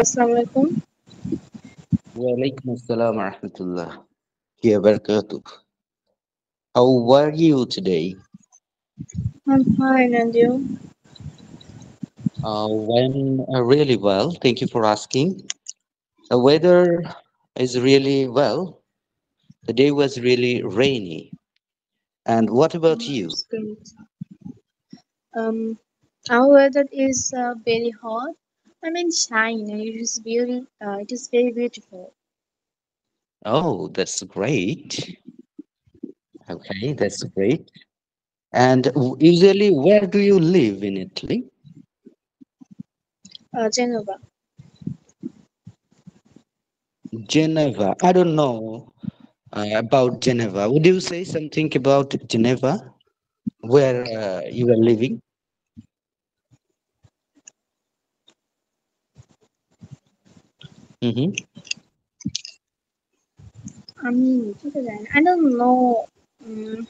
Assalamu alaikum. Walaikum assalam wa rahmatullah. Yeah, barakatuh. How are you today? I'm fine, and you? I'm really well. Thank you for asking. The weather is really well. The day was really rainy. And what about you? It's great. Um, our weather is very hot. I mean, shine. It is very beautiful. Oh, that's great. Okay, that's great. And usually, where do you live in Italy? Genova. Geneva. I don't know about Geneva. Would you say something about Geneva, where you are living? Mm-hmm. What is that? I don't know. Um,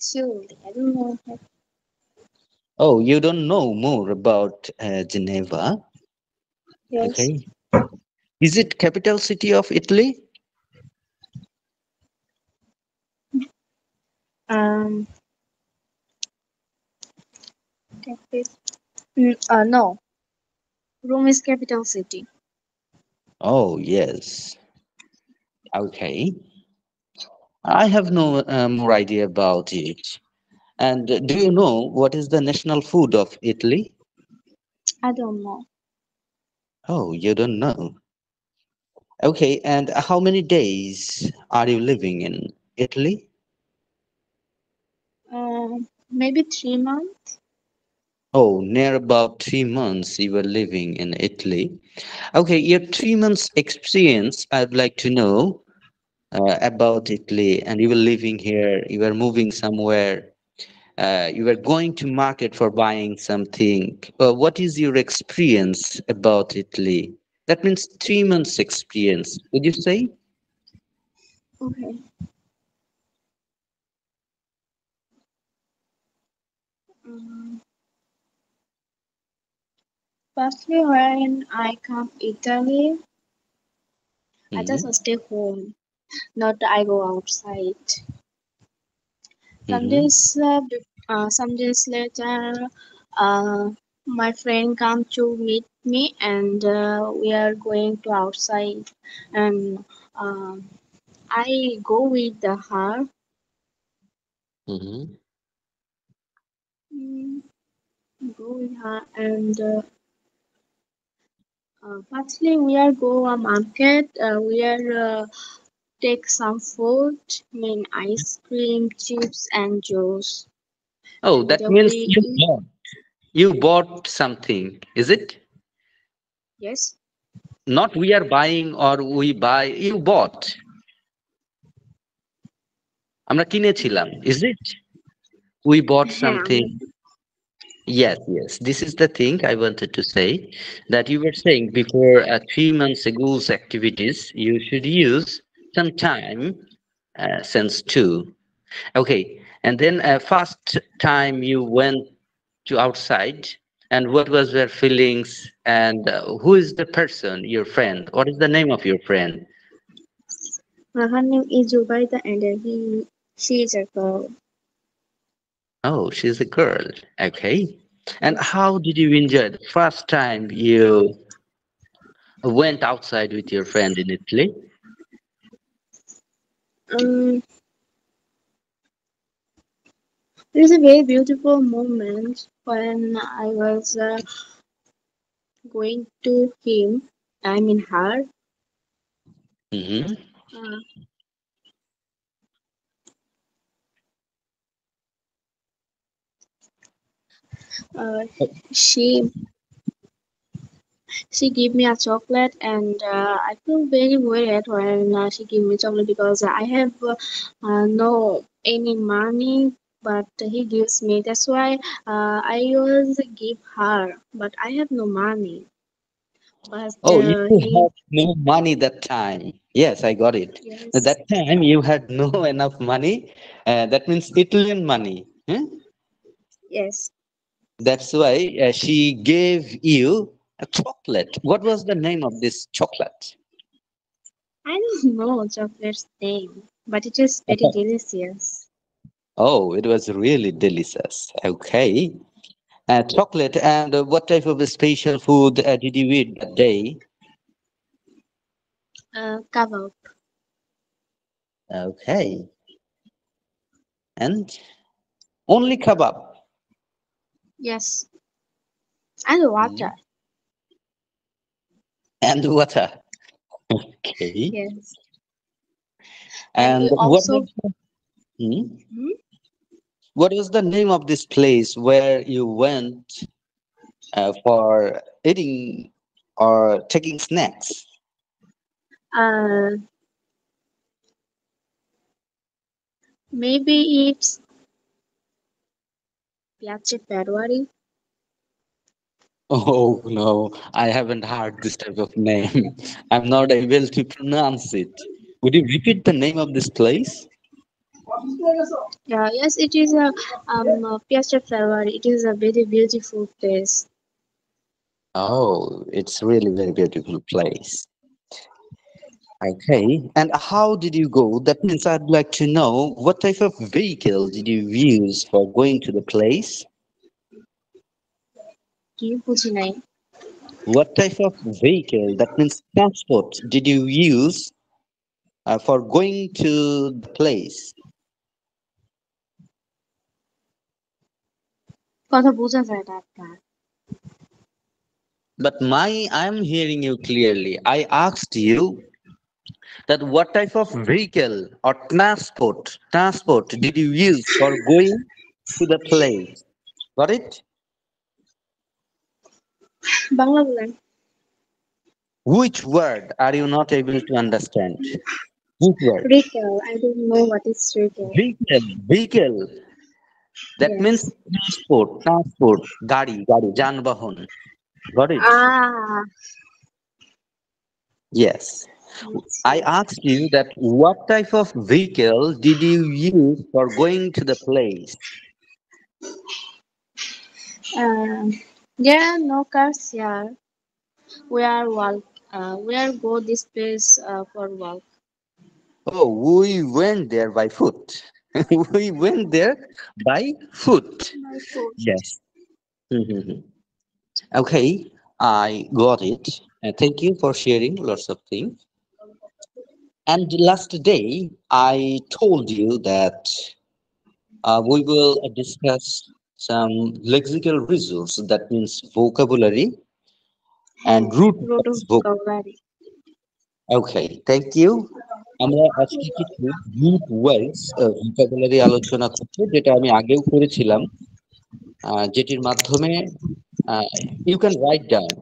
Surely, I don't know. Oh, you don't know more about Geneva. Yes. Okay. Is it capital city of Italy? Um, capital. No. Rome is capital city. Oh, yes. Okay. I have no more idea about it. And do you know what is the national food of Italy? I don't know. Oh, you don't know. Okay. And how many days are you living in Italy? Maybe 3 months. Oh, near about 3 months you were living in Italy. Okay, your 3 months experience, I'd like to know about Italy, and you were living here, you were moving somewhere, you were going to market for buying something. What is your experience about Italy? That means 3 months experience, would you say? Okay. Um, Firstly, when I come Italy, I just Mm-hmm. stay home. Not I go outside. Some Mm-hmm. some days later, uh, my friend come to meet me, and we are going to outside, and um, I go with her. Mm-hmm. Mm, Go with her, and firstly we are go a market. We are take some food, mean ice cream, chips, and juice, Oh, and that means we you eat. bought. You bought something, is it? Yes. Not we are buying or we buy, you bought. আমরা কিনেছিলাম, is it? We bought something. Yes, yes. This is the thing I wanted to say, that you were saying before 3 months ago's activities, you should use some time since two. Okay, and then first time you went to outside, and what was your feelings, and who is the person, your friend? What is the name of your friend? Her name is Zubaida, and she is a girl. Oh, she's a girl. Okay. And Yes. how did you enjoy the first time you went outside with your friend in Italy? Um, it is a very beautiful moment when I was going to him. I mean her. Mm-hmm. Uh, uh, she she gave me a chocolate, and I feel very weird when she gave me chocolate because I have no any money, but he gives me. That's why I always give her, but I have no money. But Oh, you he, had no money that time. Yes, I got it. yes, That time you had no enough money. That means Italian money. Huh? yes, That's why she gave you A chocolate. What was the name of this chocolate? I don't know chocolate's name, but it is very delicious. Oh, it was really delicious. Okay. Chocolate. And what type of a special food did you eat that day? Kebab. Okay. And only kebab. Yes, and water. Mm. And water. Okay. Yes, and And we what also. was hmm? Hmm? What was the name of this place where you went for eating or taking snacks? Uh, Maybe it's Piace February. Oh no, I haven't heard this type of name. I'm not able to pronounce it. Would you repeat the name of this place? Yeah, yes, it is a Piace February. It is a very beautiful place. Oh, it's really very beautiful place. Okay, and how did you go? That means I'd like to know what type of vehicle did you use for going to the place? কি বুঝি নাই? What type of vehicle, that means transport, did you use for going to the place? কথা বোঝা যায় না আপনার। But I'm hearing you clearly. I asked you that what type of vehicle or transport did you use for going to the place? Got it? Bangla বলেন। Which word are you not able to understand? Which word? Retail. I don't know what is retail. Vehicle. That means Yes. transport, gari, janbahon. Got it? Ah, Yes. I yes. asked you that what type of vehicle did you use for going to the place? Um, there are no cars here. We are walk. We are go this place for walk. Oh, we went there by foot. We went there by foot. My food. Yes. Mhm. Okay, I got it. Thank you for sharing lots of things. And last day, I told you that we will discuss some lexical resource, that means vocabulary and হ্যাঁ, root road of words vocabulary. Okay, thank you. আমরা আজকে কিছু root words vocabulary আলোচনা করব, যেটা আমি আগেও করেছিলাম, যেটির মাধ্যমে you can write down.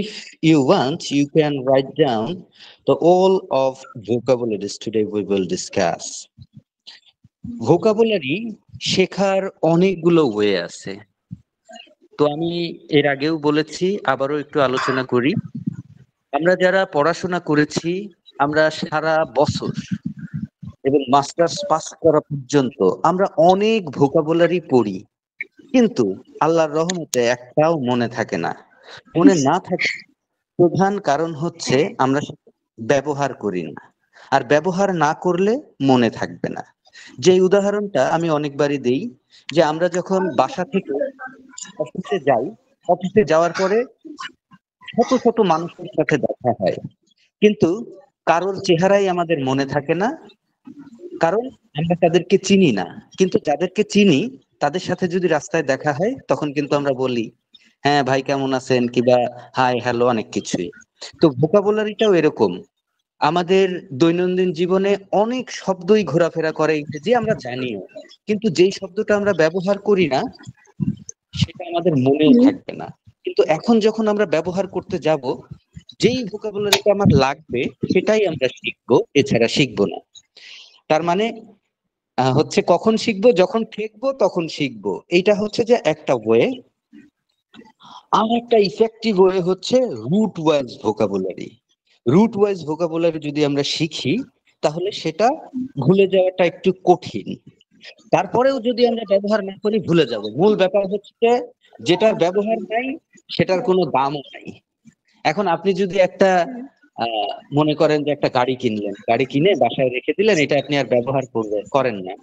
If you want, you can write down the all of vocabularies today we will discuss. Vocabulary শেখার অনেকগুলো ওয়ে আছে। তো আমি এর আগেও বলেছি, আবারও একটু আলোচনা করি। আমরা যারা পড়াশোনা করেছি, আমরা সারা বছর এবং মাস্টার্স পাস করা পর্যন্ত আমরা অনেক ভোকাবুলারি পড়ি, কিন্তু আল্লাহর রহমতে একটাও মনে থাকে না। মনে না থাকে প্রধান কারণ হচ্ছে আমরা সেটা ব্যবহার করি না, আর ব্যবহার না করলে মনে থাকবে না। যে উদাহরণটা আমি অনেকবারই দেই, যে আমরা যখন বাসা থেকে অফিসে যাই, অফিসে যাওয়ার পরে শত শত মানুষের সাথে দেখা হয়, কিন্তু কারোর চেহারাই আমাদের মনে থাকে না, কারণ আমরা তাদেরকে চিনি না। কিন্তু যাদেরকে চিনি তাদের সাথে যদি রাস্তায় দেখা হয়, তখন কিন্তু আমরা বলি, হ্যাঁ ভাই কেমন আছেন, কিংবা হাই হ্যালো, অনেক কিছুই। তো ভোকাবুলারিটাও এরকম। আমাদের দৈনন্দিন জীবনে অনেক শব্দই ঘোরাফেরা করে ইংরেজি, আমরা জানিও, কিন্তু যেই শব্দটা আমরা ব্যবহার করি না সেটা আমাদের মনেও হুম, থাকবে না। কিন্তু এখন যখন আমরা ব্যবহার করতে যাব, যেই ভোকাবুলারিটা আমার লাগবে সেটাই আমরা শিখবো, এছাড়া শিখবো না। তার মানে হচ্ছে কখন শিখবো, যখন ঠেকবো তখন শিখবো, এইটা হচ্ছে যে একটা ওয়ে। আর একটা ইফেক্টিভ ওয়ে হচ্ছে root wise vocabulary. Root wise vocabulary যদি আমরা শিখি, তাহলে সেটা ভুলে যাওয়াটা একটু কঠিন। তারপরেও যদি আমরা ব্যবহার না করি, ভুলে যাব। মূল ব্যাপার হচ্ছে যেটার ব্যবহার নাই সেটার কোনো দামও নাই। এখন আপনি যদি একটা মনে করেন যে একটা গাড়ি কিনলেন, গাড়ি কিনে বাসায় রেখে দিলেন, এটা আপনি আর ব্যবহার করেন না,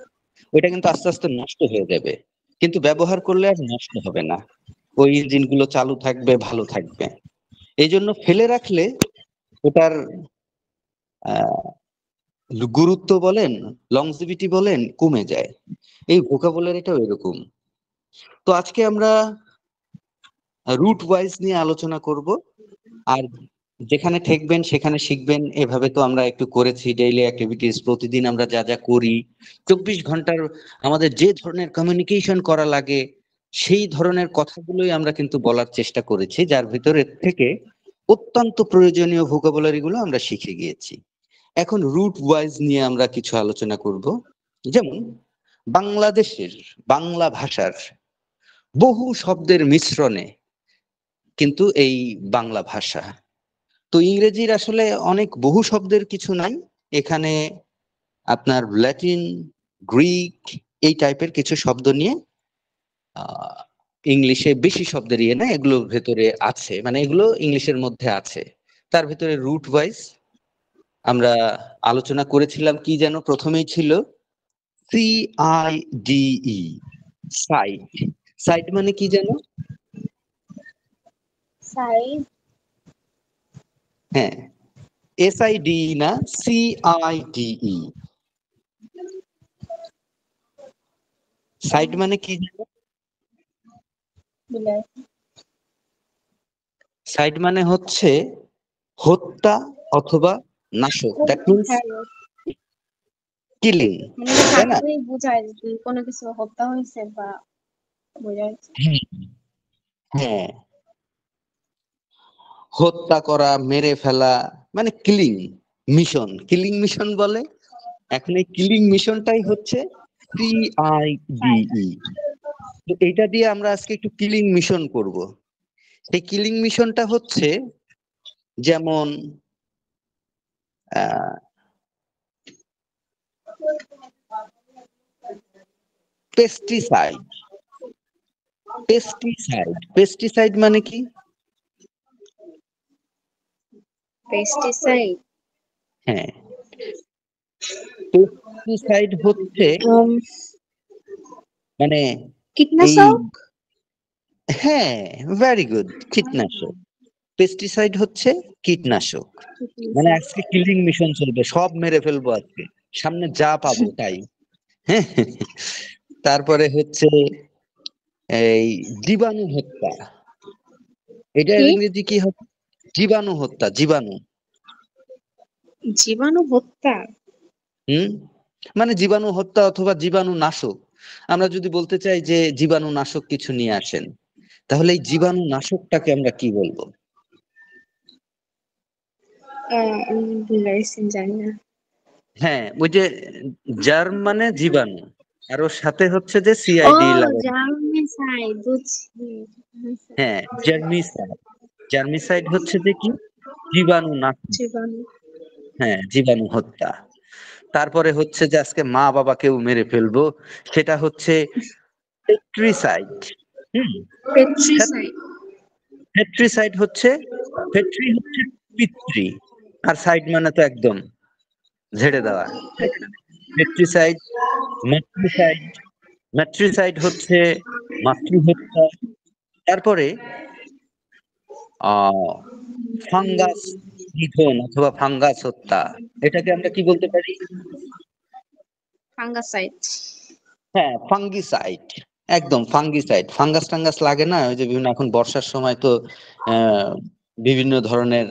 ওইটা কিন্তু আস্তে আস্তে নষ্ট হয়ে যাবে। কিন্তু ব্যবহার করলে আর নষ্ট হবে না, ওই ইঞ্জিন গুলো চালু থাকবে, ভালো থাকবে। এই জন্য ফেলে রাখলে ওটার আহ গুরুত্ব বলেন, লংজিভিটি বলেন, কমে যায়। এই ভোকাবুলারিটাও এরকম। তো আজকে আমরা রুট ওয়াইজ নিয়ে আলোচনা করব। আর যেখানে ঠেকবেন সেখানে শিখবেন, এভাবে তো আমরা একটু করেছি ডেইলি অ্যাক্টিভিটিস, প্রতিদিন আমরা যা যা করি, 24 ঘন্টার আমাদের যে ধরনের কমিউনিকেশন করা লাগে সেই ধরনের কথাগুলোই আমরা কিন্তু বলার চেষ্টা করেছি, যার ভিতরে থেকে অত্যন্ত প্রয়োজনীয় ভোকাবুলারি গুলো আমরা শিখে গিয়েছি। এখন রুট ওয়াইজ নিয়ে আমরা কিছু আলোচনা করব। যেমন বাংলাদেশের বাংলা ভাষার বহু শব্দের মিশ্রণে কিন্তু এই বাংলা ভাষা। তো ইংরেজির আসলে অনেক বহু শব্দের কিছু নাই এখানে, আপনার ল্যাটিন, গ্রিক এই টাইপের কিছু শব্দ নিয়ে আহ ইংলিশে বেশি শব্দের ইয়ে না, এগুলোর ভেতরে আছে, মানে এগুলো ইংলিশের মধ্যে আছে। তার ভেতরে রুট ওয়াইজ আমরা আলোচনা করেছিলাম, কি যেন প্রথমেই ছিল CIDE, সাইড। সাইড মানে কি যেন? সাইড। হ্যাঁ, SIDE না, CIDE। সাইড মানে কি যেন? সাইড মানে হচ্ছে হত্যা অথবা নাশক, দ্যাট মিনস কিলিং, তাই না? বুঝায় যে কোনো কিছু হত্যা হয়েছে বা বোঝায়। হ্যাঁ, হত্যা করা, মেরে ফেলা, মানে কিলিং মিশন, কিলিং মিশন বলে। এখন এই কিলিং মিশনটাই হচ্ছে CIDE। তো এইটা দিয়ে আমরা আজকে একটু কিলিং মিশন করব। সেই কিলিং মিশনটা হচ্ছে যেমন পেস্টিসাইড। পেস্টিসাইড, পেস্টিসাইড মানে কি? পেস্টিসাইড হ্যাঁ, পেস্টিসাইড হচ্ছে মানে এই, কীটনাশক। হ্যাঁ, ভেরি গুড, কীটনাশক। পেস্টিসাইড হচ্ছে কীটনাশক। মানে আজকে কিলিং মিশন চলবে, সব মেরে ফেলবো আজকে, সামনে যা পাবো তাই। হ্যাঁ, তারপরে হচ্ছে এই জীবাণু হত্যা। এটার কি? ইংরেজি কি হবে? জীবাণু হত্যা, জীবাণু। জীবাণু হত্যা। হুম, মানে জীবাণু হত্যা অথবা জীবাণু নাশক। আমরা যদি বলতে চাই যে জীবাণু নাশক কিছু নিয়ে আসেন, তাহলে এই জীবাণু নাশকটাকে আমরা কি বলবো? ভুলাইছেন, জানি না। হ্যাঁ, ওই যে জার্ম মানে জীবাণু, আর ওর সাথে হচ্ছে যে ও, CID লাগানো। জার্মিসাইড, বুঝছি। হ্যাঁ, জার্মিসাইড। জার্মিসাইড হচ্ছে যে কি? জীবাণু নাশক। জীবাণু। হ্যাঁ, জীবাণু হত্যা। তারপরে হচ্ছে যে আজকে মা বাবাকেও মেরে ফেলবো, সেটা হচ্ছে পেট্রিসাইড। হুম, পেট্রিসাইড। পেট্রিসাইড হচ্ছে, পেট্রি হচ্ছে পিতৃ, আর সাইড মানে তো একদম ঝেড়ে দেওয়া। পেট্রিসাইড, ম্যাট্রিসাইড। ম্যাট্রিসাইড হচ্ছে মাতৃহত্যা। তারপরে আহ ফাঙ্গাস নিধন অথবা ফাঙ্গাস হত্যা, এটাকে আমরা কি বলতে পারি? ফাঙ্গাসাইড। হ্যাঁ, ফাঙ্গিসাইড। একদম ফাঙ্গিসাইড। ফাঙ্গাস টাঙ্গাস লাগে না, ওই যে বিভিন্ন এখন বর্ষার সময় তো বিভিন্ন ধরনের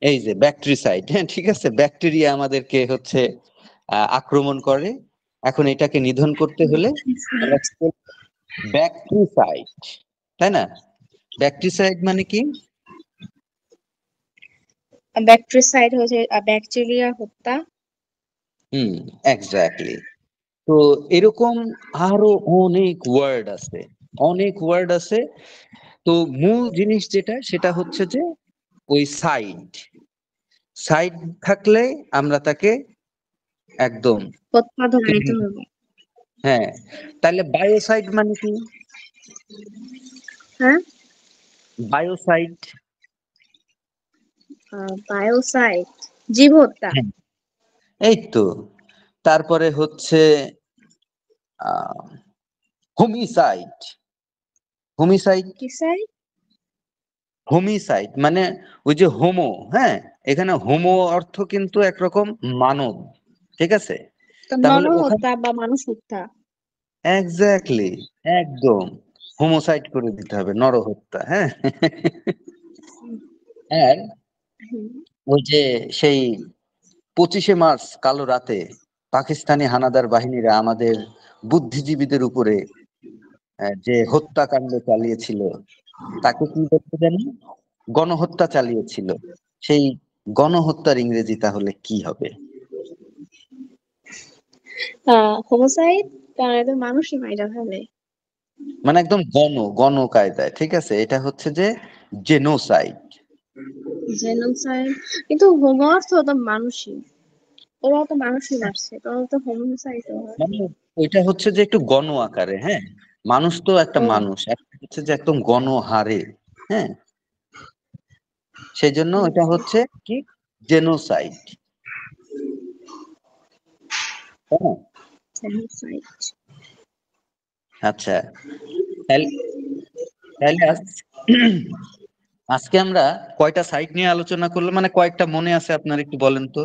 এই যে ব্যাকটেরিসাইড, হ্যাঁ ঠিক আছে, ব্যাকটেরিয়া আমাদেরকে হচ্ছে আক্রমণ করে। এখন এটাকে নিধন করতে হলে আমরা ব্যাকটেরিসাইড, তাই না? ব্যাকটেরিসাইড মানে কি? ব্যাকটেরিসাইড হচ্ছে ব্যাকটেরিয়া হত্যা। হুম, এক্স্যাক্টলি। তো এরকম আরো অনেক ওয়ার্ড আছে, অনেক ওয়ার্ড আছে। তো মূল জিনিস যেটা, সেটা হচ্ছে যে ওই সাইড, সাইড থাকলে আমরা তাকে একদম হত্যা ধরাইতে হবে। হ্যাঁ। তাহলে বায়োসাইড মানে কি? হ্যাঁ, বায়োসাইড। বায়োসাইড জীব হত্যা। এই তো। তারপরে হচ্ছে হোমিসাইড। হোমিসাইড কি সাইড? হোমিসাইড মানে ওই যে হোমো, হ্যাঁ, এখানে হোমো অর্থ কিন্তু একরকম মানব, ঠিক আছে? তো তাহলে ওখানে নরহত্যা বা মানুষ হত্যা। এক্স্যাক্টলি, একদম হোমোসাইড করে দিতে হবে, নরহত্যা, হ্যাঁ। আর হুম। ওই যে সেই 25শে মার্চ কালো রাতে পাকিস্তানি হানাদার বাহিনীরা আমাদের বুদ্ধিজীবীদের উপরে যে হত্যাকাণ্ড চালিয়েছিল, তাকে কি বলতে জানি, গণহত্যা চালিয়েছিল। সেই গণহত্যার ইংরেজি তাহলে কি হবে? হোমোসাইড, কারণ এটা মানুষই মাইরা ফেলে। মানে একদম গণ কায়দায়, ঠিক আছে, এটা হচ্ছে যে জেনোসাইড। জেনোসাইড, কিন্তু হোমো অর্থ তো মানুষই, ওরাও তো মানুষই মারছে, তো ওরা তো হোমোসাইড হয়। মানে ওইটা হচ্ছে যে একটু গণ আকারে, হ্যাঁ, মানুষ তো একটা ও মানুষ, একটা হচ্ছে যে একদম গণ হারে, হ্যাঁ, সেই জন্য এটা হচ্ছে কি জেনোসাইড, তাই না? জেনোসাইড। আচ্ছা, তাহলে তাহলে আজকে আমরা কয়টা সাইট নিয়ে আলোচনা করলাম, মানে কয়েকটা মনে আছে আপনার, একটু বলেন তো।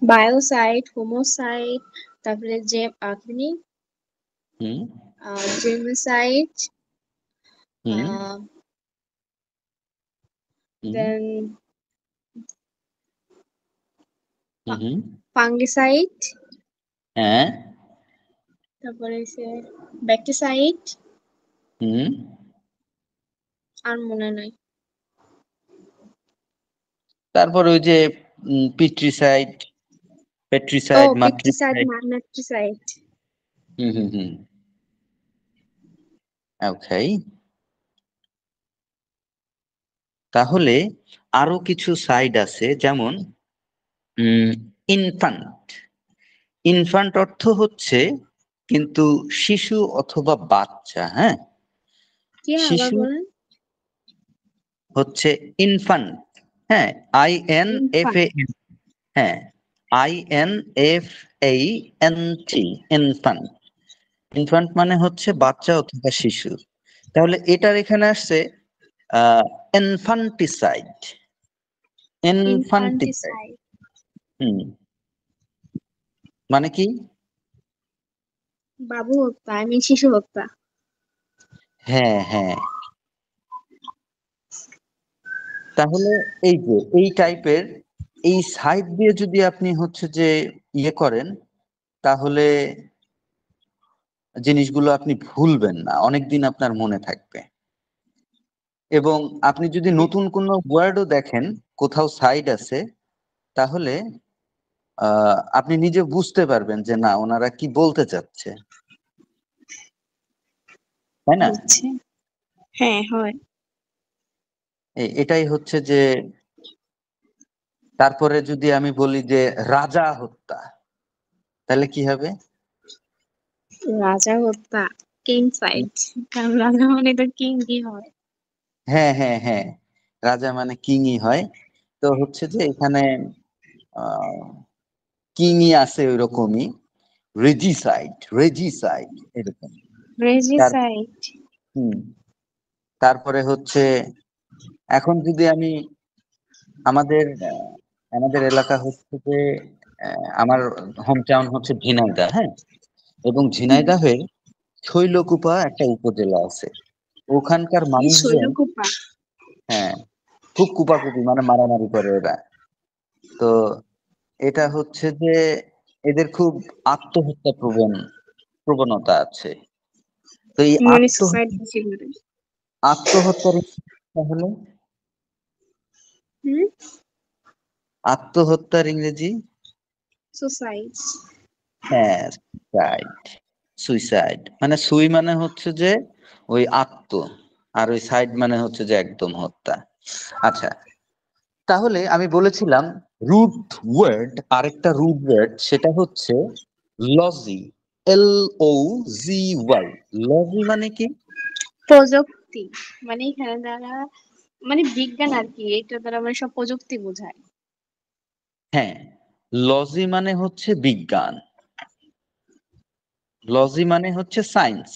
বায়োসাইড, হোমোসাইড, তারপরে যে আপনি হুম জেনোসাইড, হুম হুম দেন হুম হুম, ফাঙ্গিসাইড, হ্যাঁ, তারপরে সে ব্যাকটিসাইড, হুম। আর মনে নাই। তারপর ওই যে পিট্রিসাইড, ও পেট্রিসাইড, পেস্টিসাইড, মাদ্রিসাইড। ম্যাট্রিসাইড। হুম। ওকে, তাহলে আরো কিছু সাইড আছে, যেমন ইনফান্ট। ইনফান্ট অর্থ হচ্ছে কিন্তু শিশু অথবা বাচ্চা, হ্যাঁ। কি আবার শিশু বলেন? হচ্ছে ইনফান্ট, হ্যাঁ, INFA, ইনফান্ট। হ্যাঁ, INFANT, ইনফান্ট। ইনফান্ট মানে হচ্ছে বাচ্চা অথবা শিশু। তাহলে এটার এখানে আসছে ইনফান্টিসাইড। ইনফান্টিসাইড, ইনফান্টিসাইড, হুম, মানে কি? বাবু হত্যা, আই মিন শিশু হত্যা। হ্যাঁ। তাহলে এই যে এই টাইপের এই সাইড দিয়ে যদি আপনি হচ্ছে যে ইয়ে করেন, তাহলে জিনিসগুলো আপনি ভুলবেন না, অনেকদিন আপনার মনে থাকবে। এবং আপনি যদি নতুন কোনো ওয়ার্ডও দেখেন কোথাও সাইড আছে, তাহলে আপনি নিজে বুঝতে পারবেন যে না, ওনারা কি বলতে চাচ্ছে, তাই না? হচ্ছে, হ্যাঁ হয়। এটাই হচ্ছে যে, তারপরে যদি আমি বলি যে রাজা হত্যা, তাহলে কি হবে? রাজা হত্যা, কিং সাইড, কারণ রাজা মানে তো কিং কি হয়। হ্যাঁ, রাজা মানে কিংই হয়। তো হচ্ছে যে এখানে কিংই আছে ওই রকমই, রেজিসাইড এরকম। তার রেজিসাইড। হুম, তারপরে হচ্ছে এখন যদি আমি আমাদের আমাদের এলাকা হচ্ছে যে আমার হোম টাউন হচ্ছে ঝিনাইদহ, হ্যাঁ, এবং ঝিনাইদহের শৈলকুপা একটা উপজেলা আছে। ওখানকার কি মানুষজন, শৈলকুপা? হ্যাঁ, খুব কুপাকুপি, মানে মারামারি করে ওরা। তো এটা হচ্ছে যে এদের খুব আত্মহত্যা প্রবণতা আছে। তো এই মানে সুসাইড বেশি করে। আত্মহত্যার তাহলে হুম, আত্মহত্যার ইংরেজি, সুসাইড। হ্যাঁ, সুইসাইড। মানে সুই মানে হচ্ছে যে ওই আত্ম, আর ওই সাইড মানে হচ্ছে যে একদম হত্যা। আচ্ছা, তাহলে আমি বলেছিলাম রুট ওয়ার্ড, আরেকটা রুট ওয়ার্ড সেটা হচ্ছে লজি, LOGY। লজি মানে কি? প্রযুক্তি মানে এখানে দ্বারা মানে বিজ্ঞান আর কি, এটা দ্বারা মানে সব প্রযুক্তি বোঝায়। হ্যাঁ, লজি মানে হচ্ছে বিজ্ঞান, লজি মানে হচ্ছে সায়েন্স,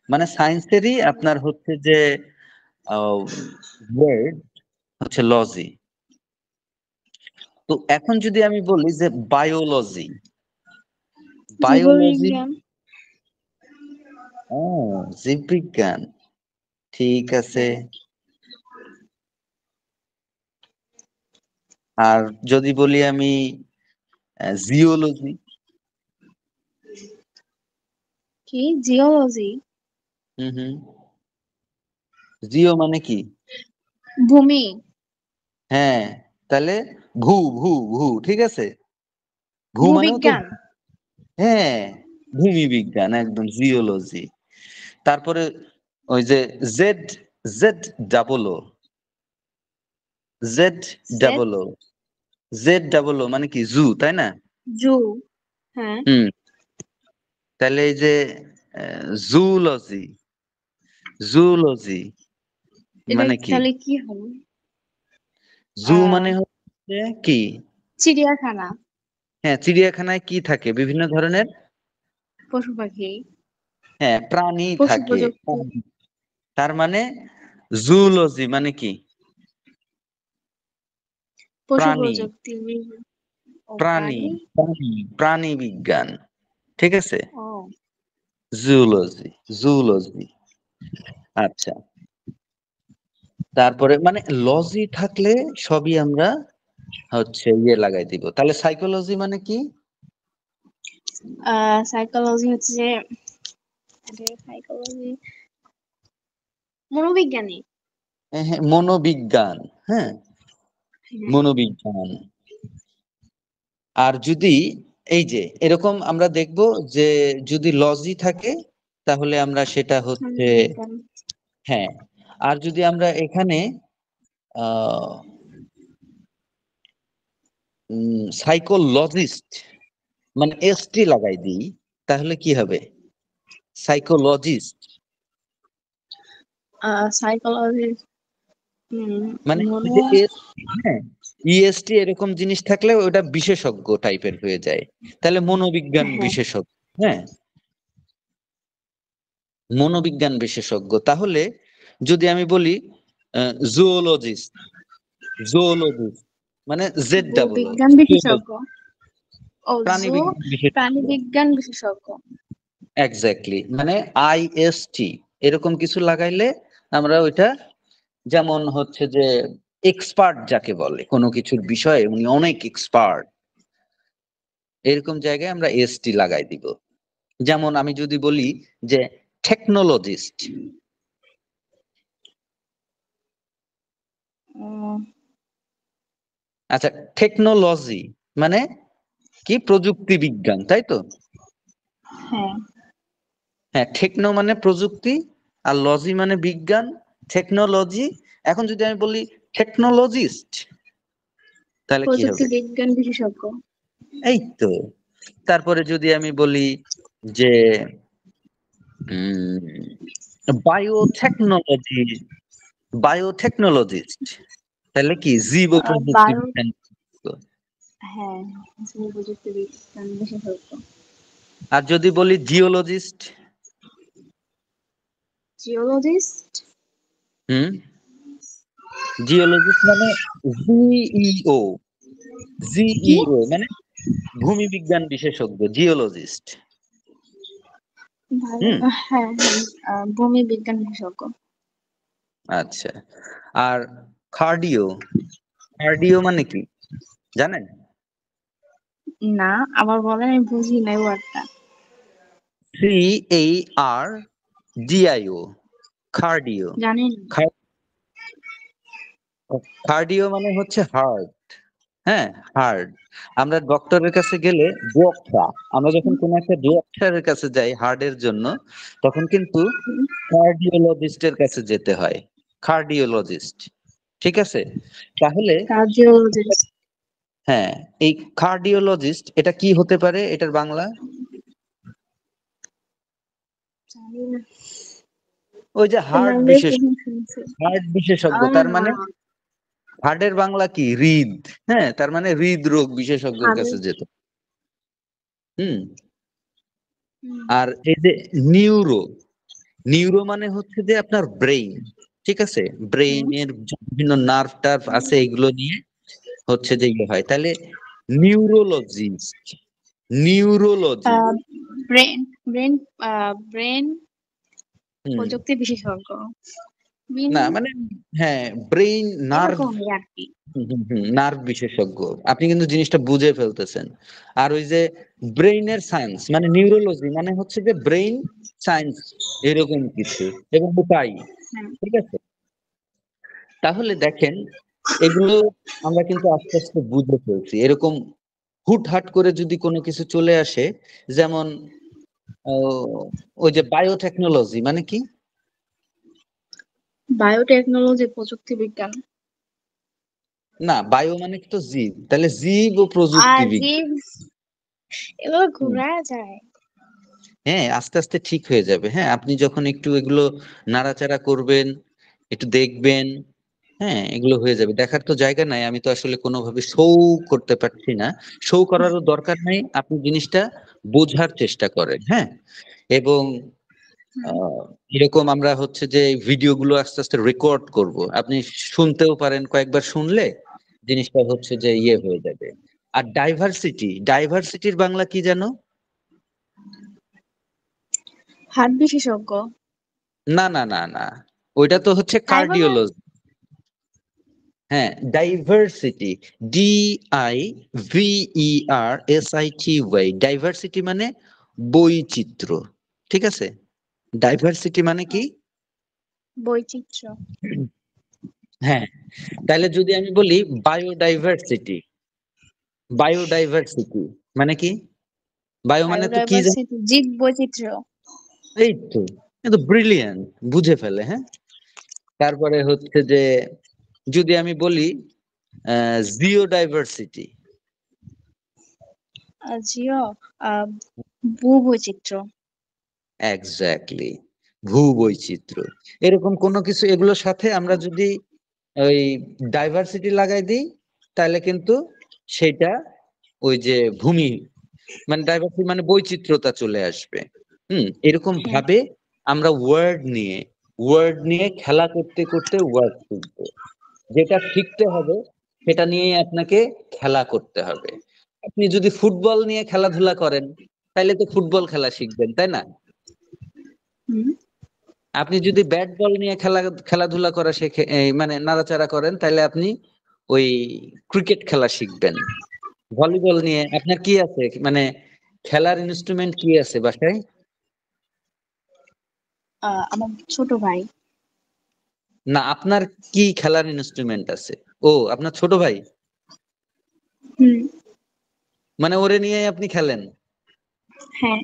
মানে সায়েন্সেরই আপনার হচ্ছে যে ওয়ার্ড হচ্ছে লজি। তো এখন যদি আমি বলি যে বায়োলজি, বায়োলজি, জীববিজ্ঞান। ও জীববিজ্ঞান, ঠিক আছে। হ্যাঁ। আর যদি বলি আমি জিওলজি, কি জিওলজি? হুম হুম, জিও মানে কি? ভূমি। হ্যাঁ, তাহলে ভূ ভূ ভূ, ঠিক আছে, ভূ মানেও তো, ভূবিজ্ঞান। হ্যাঁ, ভূমি বিজ্ঞান, একদম জিওলজি। তারপরে ওই যে Z, Z double O, Z set. Double O, Z double O মানে কি জু, তাই না? জু। হ্যাঁ। হুম, তাহলে এই যে জুলজি, জুলজি এটা মানে কি? তাহলে কি হবে? জু আহ মানে হচ্ছে কি? চিড়িয়াখানা। হ্যাঁ, চিড়িয়াখানায় কি থাকে? বিভিন্ন ধরনের, পশু পাখি। হ্যাঁ, প্রাণী পশু থাকে। প্রযুক্তি। তার মানে জুলজি মানে কি? পশু প্রাণী, প্রযুক্তি। ও প্রাণী, প্রাণী। প্রাণী, প্রাণী বিজ্ঞান, ঠিক আছে, ও। Zoology, zoology. আচ্ছা, তারপরে মানে লজি থাকলে সবই আমরা হচ্ছে ইয়ে লাগাই দিব। তাহলে সাইকোলজি মানে কি? সাইকোলজি হচ্ছে যে সাইকোলজি মনোবিজ্ঞানী। হ্যাঁ, মনোবিজ্ঞান, হ্যাঁ, হ্যাঁ। মনোবিজ্ঞান। আর যদি এই যে এরকম আমরা দেখব যে যদি লজি থাকে তাহলে আমরা সেটা হচ্ছে, মনোবিজ্ঞান। হ্যাঁ, আর যদি আমরা এখানে আহ সাইকোলজিস্ট মানে এসটি লাগাই দিই, তাহলে কি হবে? Psychologist psychology. মানে ওই মনো। যে হ্যাঁ, ইএসটি এরকম জিনিস থাকলে ওটা বিশেষজ্ঞ টাইপের হয়ে যায়, তাহলে মনোবিজ্ঞান হ্যাঁ। বিশেষজ্ঞ, হ্যাঁ, মনোবিজ্ঞান বিশেষজ্ঞ। তাহলে যদি আমি বলি জুওলজিস্ট, জুওলজিস্ট মানে জেড ডাবল ও, ভূবিজ্ঞান বিশেষজ্ঞ। ও প্রাণী জু। বিজ্ঞান প্রাণী বিশেষজ্ঞ, বিজ্ঞান বিশেষজ্ঞ। এক্স্যাক্টলি, মানে আইএসটি এরকম কিছু লাগাইলে আমরা ওইটা, যেমন হচ্ছে যে এক্সপার্ট যাকে বলে কোনো কিছুর বিষয়ে উনি অনেক এক্সপার্ট, এরকম জায়গায় আমরা এসটি লাগাই দিব। যেমন আমি যদি বলি যে টেকনোলজিস্ট, উম, আচ্ছা, টেকনোলজি মানে কি? প্রযুক্তি বিজ্ঞান, তাই তো? হ্যাঁ। হ্যাঁ, টেকনো মানে প্রযুক্তি, আর লজি মানে বিজ্ঞান, টেকনোলজি। এখন যদি আমি বলি টেকনোলজিস্ট, তাহলে কি প্রযুক্তি হবে? বিজ্ঞান বিশেষজ্ঞ। এই তো। তারপরে যদি আমি বলি যে বায়োটেকনোলজি, বায়োটেকনোলজিস্ট, তাহলে কি জীব প্রযুক্তি বায়ো। বিজ্ঞান। হ্যাঁ। জীব প্রযুক্তি বিজ্ঞান বিশেষজ্ঞ। আর যদি বলি জিওলজিস্ট, জিওলজিস্ট। হুম, জিওলজিস্ট মানে জিইও, কি? জিইও মানে ভূমি বিজ্ঞান বিশেষজ্ঞ, জিওলজিস্ট। ভালো। হুম, হ্যাঁ হ্যাঁ। ভূমি বিজ্ঞান বিশেষজ্ঞ। আচ্ছা। আর কার্ডিও, কার্ডিও মানে কি জানেন? না, আবার বলেন, আমি বুঝি নাই ওয়ার্ডটা। CARDIO, cardio. জানেন? কার্ডিও মানে হচ্ছে হার্ট, হ্যাঁ, হার্ট। আমরা ডক্টরের কাছে গেলে ডক্টর, আমরা যখন কোনো একটা ডক্টরের কাছে যাই হার্টের জন্য, তখন কিন্তু কার্ডিওলজিস্টের কাছে যেতে হয়, কার্ডিওলজিস্ট, ঠিক আছে। তাহলে কার্ডিওলজিস্ট। হ্যাঁ, এই কার্ডিওলজিস্ট এটা কি হতে পারে, এটার বাংলা? জানি না। ওই যে হার্ট তোমার বিশেষ, শুনছি। হার্ট বিশেষজ্ঞ, তার মানে হার্টের বাংলা কি? হৃদ। হ্যাঁ, তার মানে হৃদরোগ বিশেষজ্ঞের কাছে যেত। হুম। আর এই যে নিউরো, নিউরো মানে হচ্ছে যে আপনার ব্রেইন, ঠিক আছে? ব্রেইনের বিভিন্ন নার্ভ টার্ভ আছে, এগুলো নিয়ে হচ্ছে যে ইয়ে হয়। তাহলে neurologist, neurology brain brain brain হুম, প্রযুক্তি বিশেষজ্ঞ না মানে হ্যাঁ, ব্রেইন নার্ভ, এরকমই আর কি। নার্ভ বিশেষজ্ঞ। আপনি কিন্তু জিনিসটা বুঝে ফেলতেছেন। আর ওই যে ব্রেইনের সায়েন্স মানে নিউরোলজি মানে হচ্ছে যে ব্রেইন সায়েন্স, এরকম কিছু, এবং তাই, হ্যাঁ। ঠিক আছে? তাহলে দেখেন, এগুলো আমরা কিন্তু আস্তে আস্তে বুঝে ফেলছি। এরকম হুটহাট করে যদি কোনো কিছু চলে আসে, যেমন ওই যে বায়োটেকনোলজি মানে কি? বায়োটেকনোলজি প্রযুক্তি বিজ্ঞান। না, বায়ো মানে তো জীব, তাহলে জীব ও প্রযুক্তি আর বিজ্ঞান। জীব, এগুলো ঘোরা যায়। হ্যাঁ, আস্তে আস্তে ঠিক হয়ে যাবে। হ্যাঁ, আপনি যখন একটু এগুলো নাড়াচাড়া করবেন, একটু দেখবেন, হ্যাঁ, এগুলো হয়ে যাবে। দেখার তো জায়গা নাই, আমি তো আসলে কোনোভাবে শো করতে পারছি না। শো করারও দরকার নাই, আপনি জিনিসটা বোঝার চেষ্টা করেন। হ্যাঁ, এবং আহ, এরকম আমরা হচ্ছে যে ভিডিওগুলো আস্তে আস্তে রেকর্ড করব, আপনি শুনতেও পারেন, কয়েকবার শুনলে জিনিসটা হচ্ছে যে ইয়ে হয়ে যাবে। আর ডাইভার্সিটি, ডাইভার্সিটির বাংলা কি জানো? হার্ট বিশেষজ্ঞ। না না না না, ওইটা তো হচ্ছে তাই বলে? কার্ডিওলজি। হ্যাঁ, ডাইভার্সিটি, DIVERSITY, ডাইভার্সিটি মানে বৈচিত্র্য, ঠিক আছে? ডাইভার্সিটি মানে কি? বৈচিত্র্য। হ্যাঁ, তাহলে যদি আমি বলি বায়োডাইভার্সিটি, বায়োডাইভার্সিটি মানে কি? বায়ো মানে তো কি জানো? বায়োডাইভার্সিটি জীব বৈচিত্র্য। এই তো, কিন্তু ব্রিলিয়ান্ট, বুঝে ফেলে। হ্যাঁ, তারপরে হচ্ছে যে যদি আমি বলি জিওডাইভার্সিটি, জিও ভূ বৈচিত্র্য। এক্স্যাক্টলি, ভূ বৈচিত্র্য। এরকম কোনো কিছু, এগুলোর সাথে আমরা যদি ওই ডাইভার্সিটি লাগাই দিই, তাহলে কিন্তু সেটা ওই যে ভূমি মানে ডাইভার্সিটি মানে বৈচিত্র্যতা চলে আসবে। এরকম হ্যাঁ। ভাবে আমরা ওয়ার্ড নিয়ে খেলা করতে করতে ওয়ার্ড শিখবো। যেটা শিখতে হবে সেটা নিয়েই আপনাকে খেলা করতে হবে। আপনি যদি ফুটবল নিয়ে খেলাধুলা করেন, তাহলে তো ফুটবল খেলা শিখবেন, তাই না? হুম। আপনি যদি ব্যাট বল নিয়ে খেলাধুলা করা শেখে, মানে নাড়াচাড়া করেন, তাহলে আপনি ওই ক্রিকেট খেলা শিখবেন। ভলিবল নিয়ে আপনার কি আছে, মানে খেলার ইনস্ট্রুমেন্ট কি আছে বাসায়? আমার ছোট ভাই। না, আপনার কি খেলার ইনস্ট্রুমেন্ট আছে? ও, আপনার ছোট ভাই, হুম। মানে ওরে নিয়ে আপনি খেলেন? হ্যাঁ।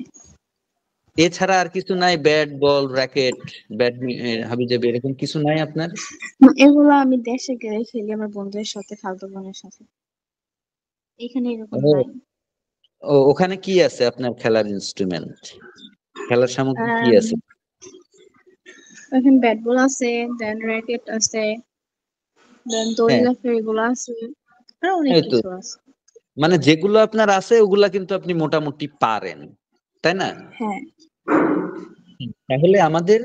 এছাড়া আর কিছু নাই? ব্যাট বল র্যাকেট, হাবিজাবি, এরকম কিছু নাই আপনার? এগুলো আমি দেশে গেলে খেলি আমার বন্ধুদের সাথে, ফালতু বোনের সাথে। এখানে এরকম ও, নাই। ওখানে কি আছে আপনার খেলার ইনস্ট্রুমেন্ট, খেলার সামগ্রী কি আম, আছে? এখানে ব্যাট বল আছে, দেন র্যাকেট আছে, দেন দড়ি হ্যাঁ, লাফের এগুলো আছে, আর অনেক এই তো, কিছু আছে। মানে যেগুলো আপনার আছে ওগুলা কিন্তু আপনি মোটামুটি পারেন, তাই না? হ্যাঁ। তাহলে আমাদের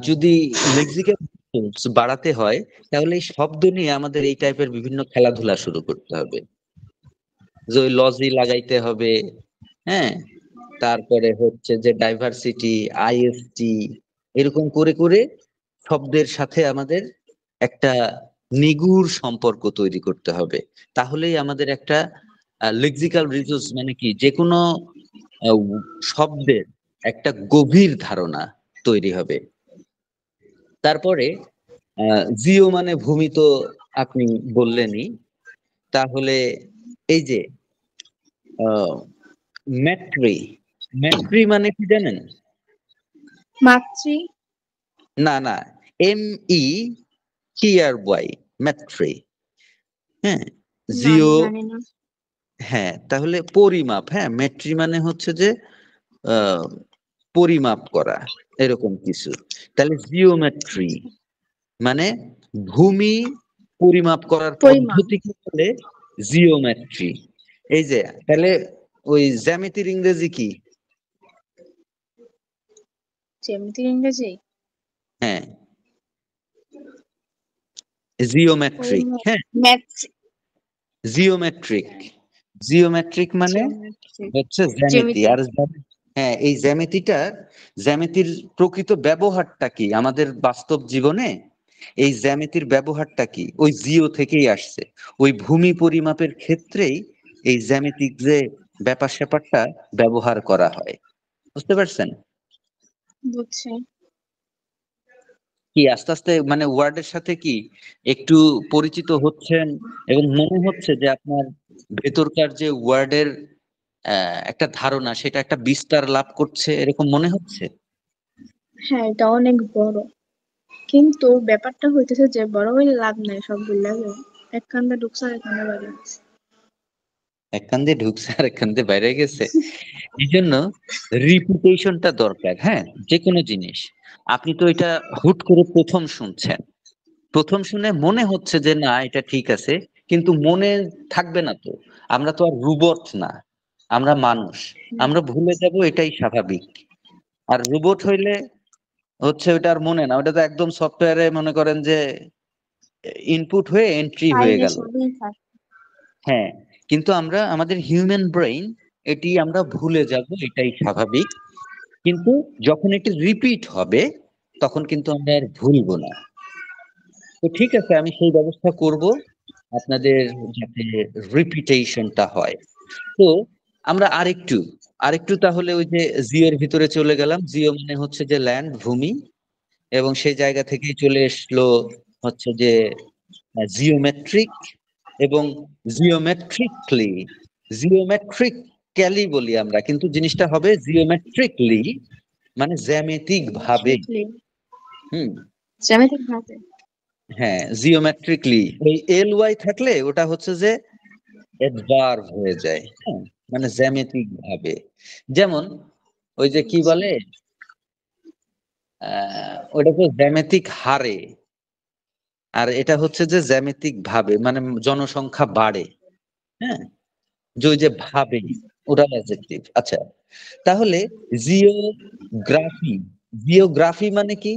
যদি লেক্সিক্যাল বাড়াতে হয়, তাহলে এই শব্দ নিয়ে আমাদের এই টাইপের বিভিন্ন খেলাধুলা শুরু করতে হবে। যে ওই লজি লাগাইতে হবে, হ্যাঁ, তারপরে হচ্ছে যে ডাইভার্সিটি, IST, এরকম করে করে শব্দের সাথে আমাদের একটা নিগুড় সম্পর্ক তৈরি করতে হবে। তাহলেই আমাদের একটা লেক্সিক্যাল রিসোর্স মানে কি, যে কোনো আহ, শব্দের একটা গভীর ধারণা তৈরি হবে। তারপরে জিও মানে ভূমি তো আপনি বললেনই। তাহলে এই যে ম্যাট্রি, ম্যাট্রি মানে কি জানেন? মাতৃ। না না, METRY, ম্যাট্রি। হ্যাঁ, না, আমি জিও, জানি না। হ্যাঁ, তাহলে পরিমাপ। হ্যাঁ, মেট্রি মানে হচ্ছে যে আহ, পরিমাপ করা, এরকম কিছু। তাহলে জিওমেট্রি মানে ভূমি পরিমাপ করার পরিমাণ। পদ্ধতিকে বলে জিওমেট্রি। এই যে তাহলে ওই জ্যামিতির ইংরেজি কি? জ্যামিতির ইংরেজি? হ্যাঁ, জিওমেট্রিক। পরিমাণ। হ্যাঁ, ম্যাথ। জিওমেট্রিক। জিওমেট্রিক মানে জিওমেট্রিক। হচ্ছে জ্যামিতি। জ্যামিতি। আর হ্যাঁ, এই জ্যামিতির প্রকৃত ব্যবহারটা কি আমাদের বাস্তব জীবনে? এই জ্যামিতির ব্যবহারটা কি? ওই জিও থেকেই আসছে। ওই ভূমি পরিমাপের ক্ষেত্রেই এই জ্যামিতিক যে ব্যাপার স্যাপারটা ব্যবহার করা হয়। বুঝতে পারছেন? বুঝছি। কি আস্তে আস্তে মানে ওয়ার্ডের সাথে কি একটু পরিচিত হচ্ছেন এবং মনে হচ্ছে যে আপনার ভেতরকার যে ওয়ার্ডের একটা ধারণা সেটা একটা বিস্তার লাভ করছে, এরকম মনে হচ্ছে? হ্যাঁ, এটা অনেক বড়। কিন্তু ব্যাপারটা হইতেছে যে বড় হইলে লাভ নাই, সব ভুলে যাবে। এক কান্দা ঢুকছে আর এক কান্দা বাইরে গেছে। এক কান দিয়ে ঢুকছে আর এক কান দিয়ে বাইরে গেছে। এই জন্য রিপিটেশনটা দরকার। হ্যাঁ, যে কোনো জিনিস আপনি তো এটা হুট করে প্রথম শুনছেন, প্রথম শুনে মনে হচ্ছে যে না এটা ঠিক আছে, কিন্তু মনে থাকবে না তো। আমরা তো আর রোবট না, আমরা মানুষ, আমরা ভুলে যাব, এটাই স্বাভাবিক। আর রোবট হইলে হচ্ছে ওটা আর মনে না, ওটা তো একদম সফটওয়্যারে মনে করেন যে ইনপুট হয়ে এন্ট্রি হয়ে ফাইলে গেল। সবই থাকে। হ্যাঁ, কিন্তু আমরা আমাদের হিউম্যান ব্রেইন এটি আমরা ভুলে যাব, এটাই স্বাভাবিক। কিন্তু যখন এটি রিপিট হবে তখন কিন্তু আমরা আর ভুলবো না। তো ঠিক আছে, আমি সেই ব্যবস্থা করব আপনাদের যাতে রিপিটেশনটা হয়। তো আমরা আরেকটু আরেকটু তাহলে ওই যে জিওর ভিতরে চলে গেলাম। জিও মানে হচ্ছে যে ল্যান্ড, ভূমি, এবং সেই জায়গা থেকেই চলে আসলো হচ্ছে যে জিওমেট্রিক এবং জিওমেট্রিকলি। জিওমেট্রিক্যালি বলি আমরা, কিন্তু জিনিসটা হবে জিওমেট্রিকলি, মানে জ্যামিতিক ভাবে। জ্যামিতিকলি। হুম। জ্যামিতিক ভাবে। হ্যাঁ, জিওমেট্রিকলি ওই এল ওয়াই থাকলে ওটা হচ্ছে যে অ্যাডভার্ব হয়ে যায়। হ্যাঁ, মানে জ্যামিতিক ভাবে। যেমন ওই যে কি আচ্ছা। বলে ওটা তো জ্যামিতিক হারে, আর এটা হচ্ছে যে জ্যামিতিক ভাবে, মানে জনসংখ্যা বাড়ে। হ্যাঁ, যে ওই যে ভাবে, ওটা অ্যাডজেক্টিভ। আচ্ছা, তাহলে জিওগ্রাফি। জিওগ্রাফি মানে কি?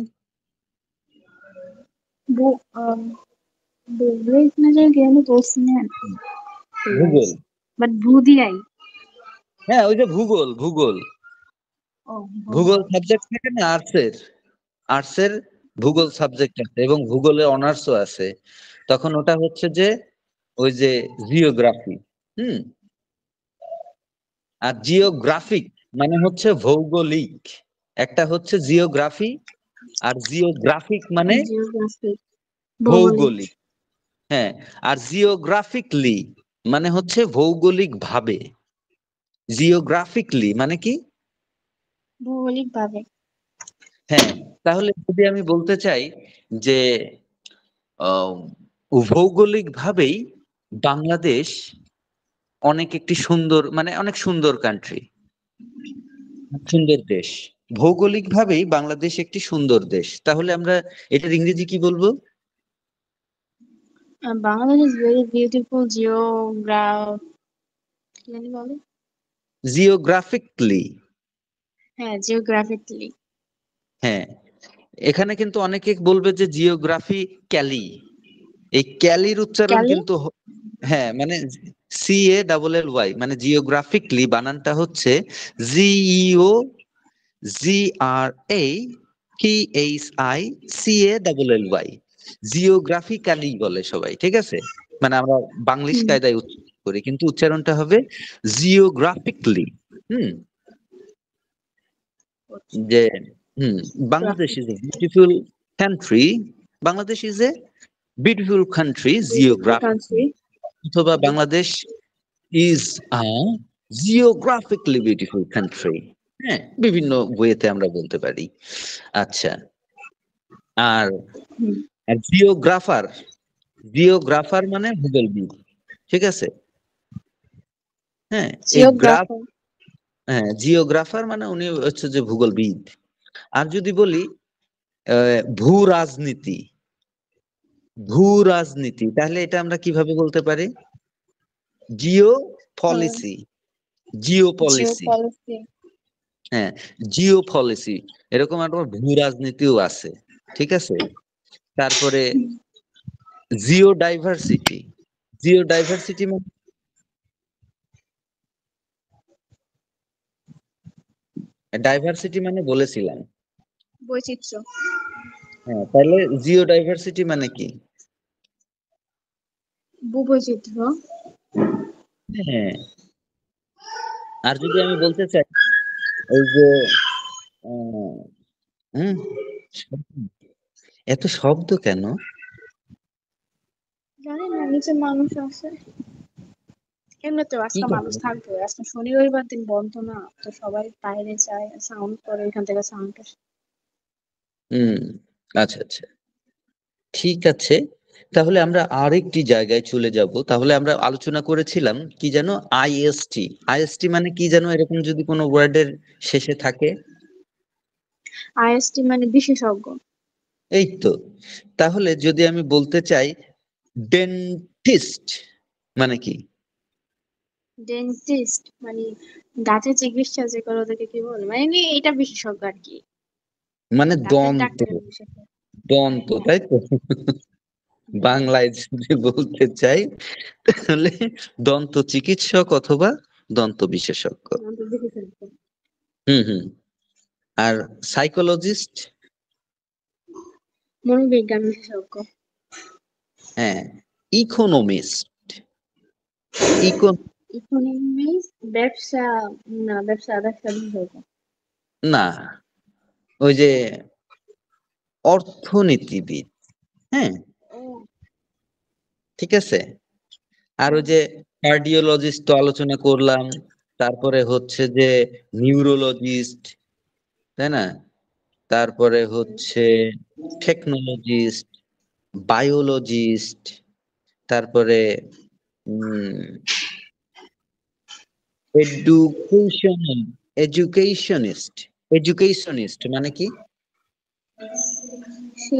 वो बोल रहे इतना जल गया मैं तो उसने ভূগোল। बट भूदी आई। হ্যাঁ, ওই যে ভূগোল। ভূগোল ओ ভূগোল भूगोल। সাবজেক্ট থাকে না আর্টসের? আর্টসের ভূগোল সাবজেক্ট আছে এবং ভূগোলে অনার্সও আছে। তখন ওটা হচ্ছে যে ওই যে জিওগ্রাফি। হুম। আর জিওগ্রাফিক মানে হচ্ছে ভৌগোলিক। একটা হচ্ছে জিওগ্রাফি, আর জিওগ্রাফিক মানে जियोग्राफी। भौगोलिक। ভৌগোলিক। হ্যাঁ, আর জিওগ্রাফিকলি মানে হচ্ছে ভৌগোলিক ভাবে। জিওগ্রাফিকলি মানে কি? भौगोलिक भावे। হ্যাঁ, তাহলে যদি আমি বলতে চাই যে আহ, ভৌগোলিক ভাবেই বাংলাদেশ অনেক একটি সুন্দর, মানে অনেক সুন্দর কান্ট্রি, সুন্দর দেশ। ভৌগোলিক ভাবেই বাংলাদেশ একটি সুন্দর দেশ, তাহলে আমরা এটার ইংরেজি কি বলবো? Bangladesh is very beautiful geograph কি জানি বলে? জিওগ্রাফিকলি। হ্যাঁ, জিওগ্রাফিক্যালি। হ্যাঁ, এখানে কিন্তু অনেকে বলবে যে জিওগ্রাফি ক্যালি। এই ক্যালির উচ্চারণ ক্যালি। কিন্তু হ্যাঁ, মানে CALLY, মানে জিওগ্রাফিকলি বানানটা হচ্ছে GEOGRAPHICALLY। জিওগ্রাফিক্যালি বলে সবাই, ঠিক আছে? মানে আমরা বাংলিশ হুম। কায়দায় উচ্চারণ করি, কিন্তু উচ্চারণটা হবে জিওগ্রাফিকলি। হুম। যে হুম, Bangladesh graphic. Is a beautiful country. Bangladesh is a beautiful country beautiful geographically, country. অথবা Bangladesh is a geographically beautiful country. হ্যাঁ, বিভিন্ন ওয়েতে আমরা বলতে পারি। আচ্ছা, আর হুম। জিওগ্রাফার। জিওগ্রাফার মানে ভূগোলবিদ, ঠিক আছে? হ্যাঁ, এই গ্রাফ। জিওগ্রাফার। হ্যাঁ, জিওগ্রাফার মানে উনি হচ্ছে যে ভূগোলবিদ। আর যদি বলি ভূ রাজনীতি, ভূ রাজনীতি, তাহলে এটা আমরা কিভাবে বলতে পারি? Jio policy, Jio Jio policy. Policy. হ্যাঁ, জিও পলিসি, এরকম একটা ভূ রাজনীতিও আছে, ঠিক আছে। তারপরে জিও ডাইভার্সিটি, জিও ডাইভার্সিটি মানে, ডাইভার্সিটি মানে বলেছিলাম। বৈচিত্র্য। হ্যাঁ, তাহলে জিও ডাইভার্সিটি মানে কি? ভূবৈচিত্র্য। হ্যাঁ। আর যদি আমি বলতে চাই ওই যে আহ, হুম, এত শব্দ কেন? জানি না, নিচে মানুষ আছে। এমনিতেও কি আজকে মানুষ কথা? থাকবে, আজকে শনি রবিবার দিন বন্ধ না, তো সবাই বাইরে যায়, সাউন্ড করে, এখান থেকে সাউন্ড আসে। হুম, আচ্ছা আচ্ছা, ঠিক আছে। তাহলে আমরা আরেকটি জায়গায় চলে যাব। তাহলে আমরা আলোচনা করেছিলাম কি যেন, আইএসটি। আইএসটি মানে কি যেন, এরকম যদি কোনো ওয়ার্ডের শেষে থাকে। আইএসটি মানে বিশেষজ্ঞ। এই তো। তাহলে যদি আমি বলতে চাই ডেন্টিস্ট মানে কি? ডেন্টিস্ট মানে দাঁতের চিকিৎসা যে করে ওদেরকে কি বলে, মানে এটা বিশেষজ্ঞ আর কি, মানে দাঁতের দন্ত, ডাক্তারের বিশেষজ্ঞ। দন্ত, হ্যাঁ। তাই তো। হুম, বাংলায় যদি বলতে চাই তাহলে দন্ত চিকিৎসক অথবা দন্ত বিশেষজ্ঞ। দাঁত বিশেষজ্ঞ। হুম হুম। আর সাইকোলজিস্ট? মনোবিজ্ঞান বিশেষজ্ঞ। হ্যাঁ। ইকোনমিস্ট, ইকোন, ইকোনমিক্স ব্যবসা, না ব্যবসা ব্যবসা বিশেষজ্ঞ। না, ওই যে অর্থনীতিবিদ। হ্যাঁ, ও। ঠিক আছে। আর ওই হুম, যে কার্ডিওলজিস্ট তো আলোচনা করলাম, তারপরে হচ্ছে যে নিউরোলজিস্ট, তাই না? তারপরে হুম। হচ্ছে টেকনোলজিস্ট, বায়োলজিস্ট, তারপরে এডুকেশন, এডুকেশনিস্ট। এডুকেশনিস্ট মানে কি? সে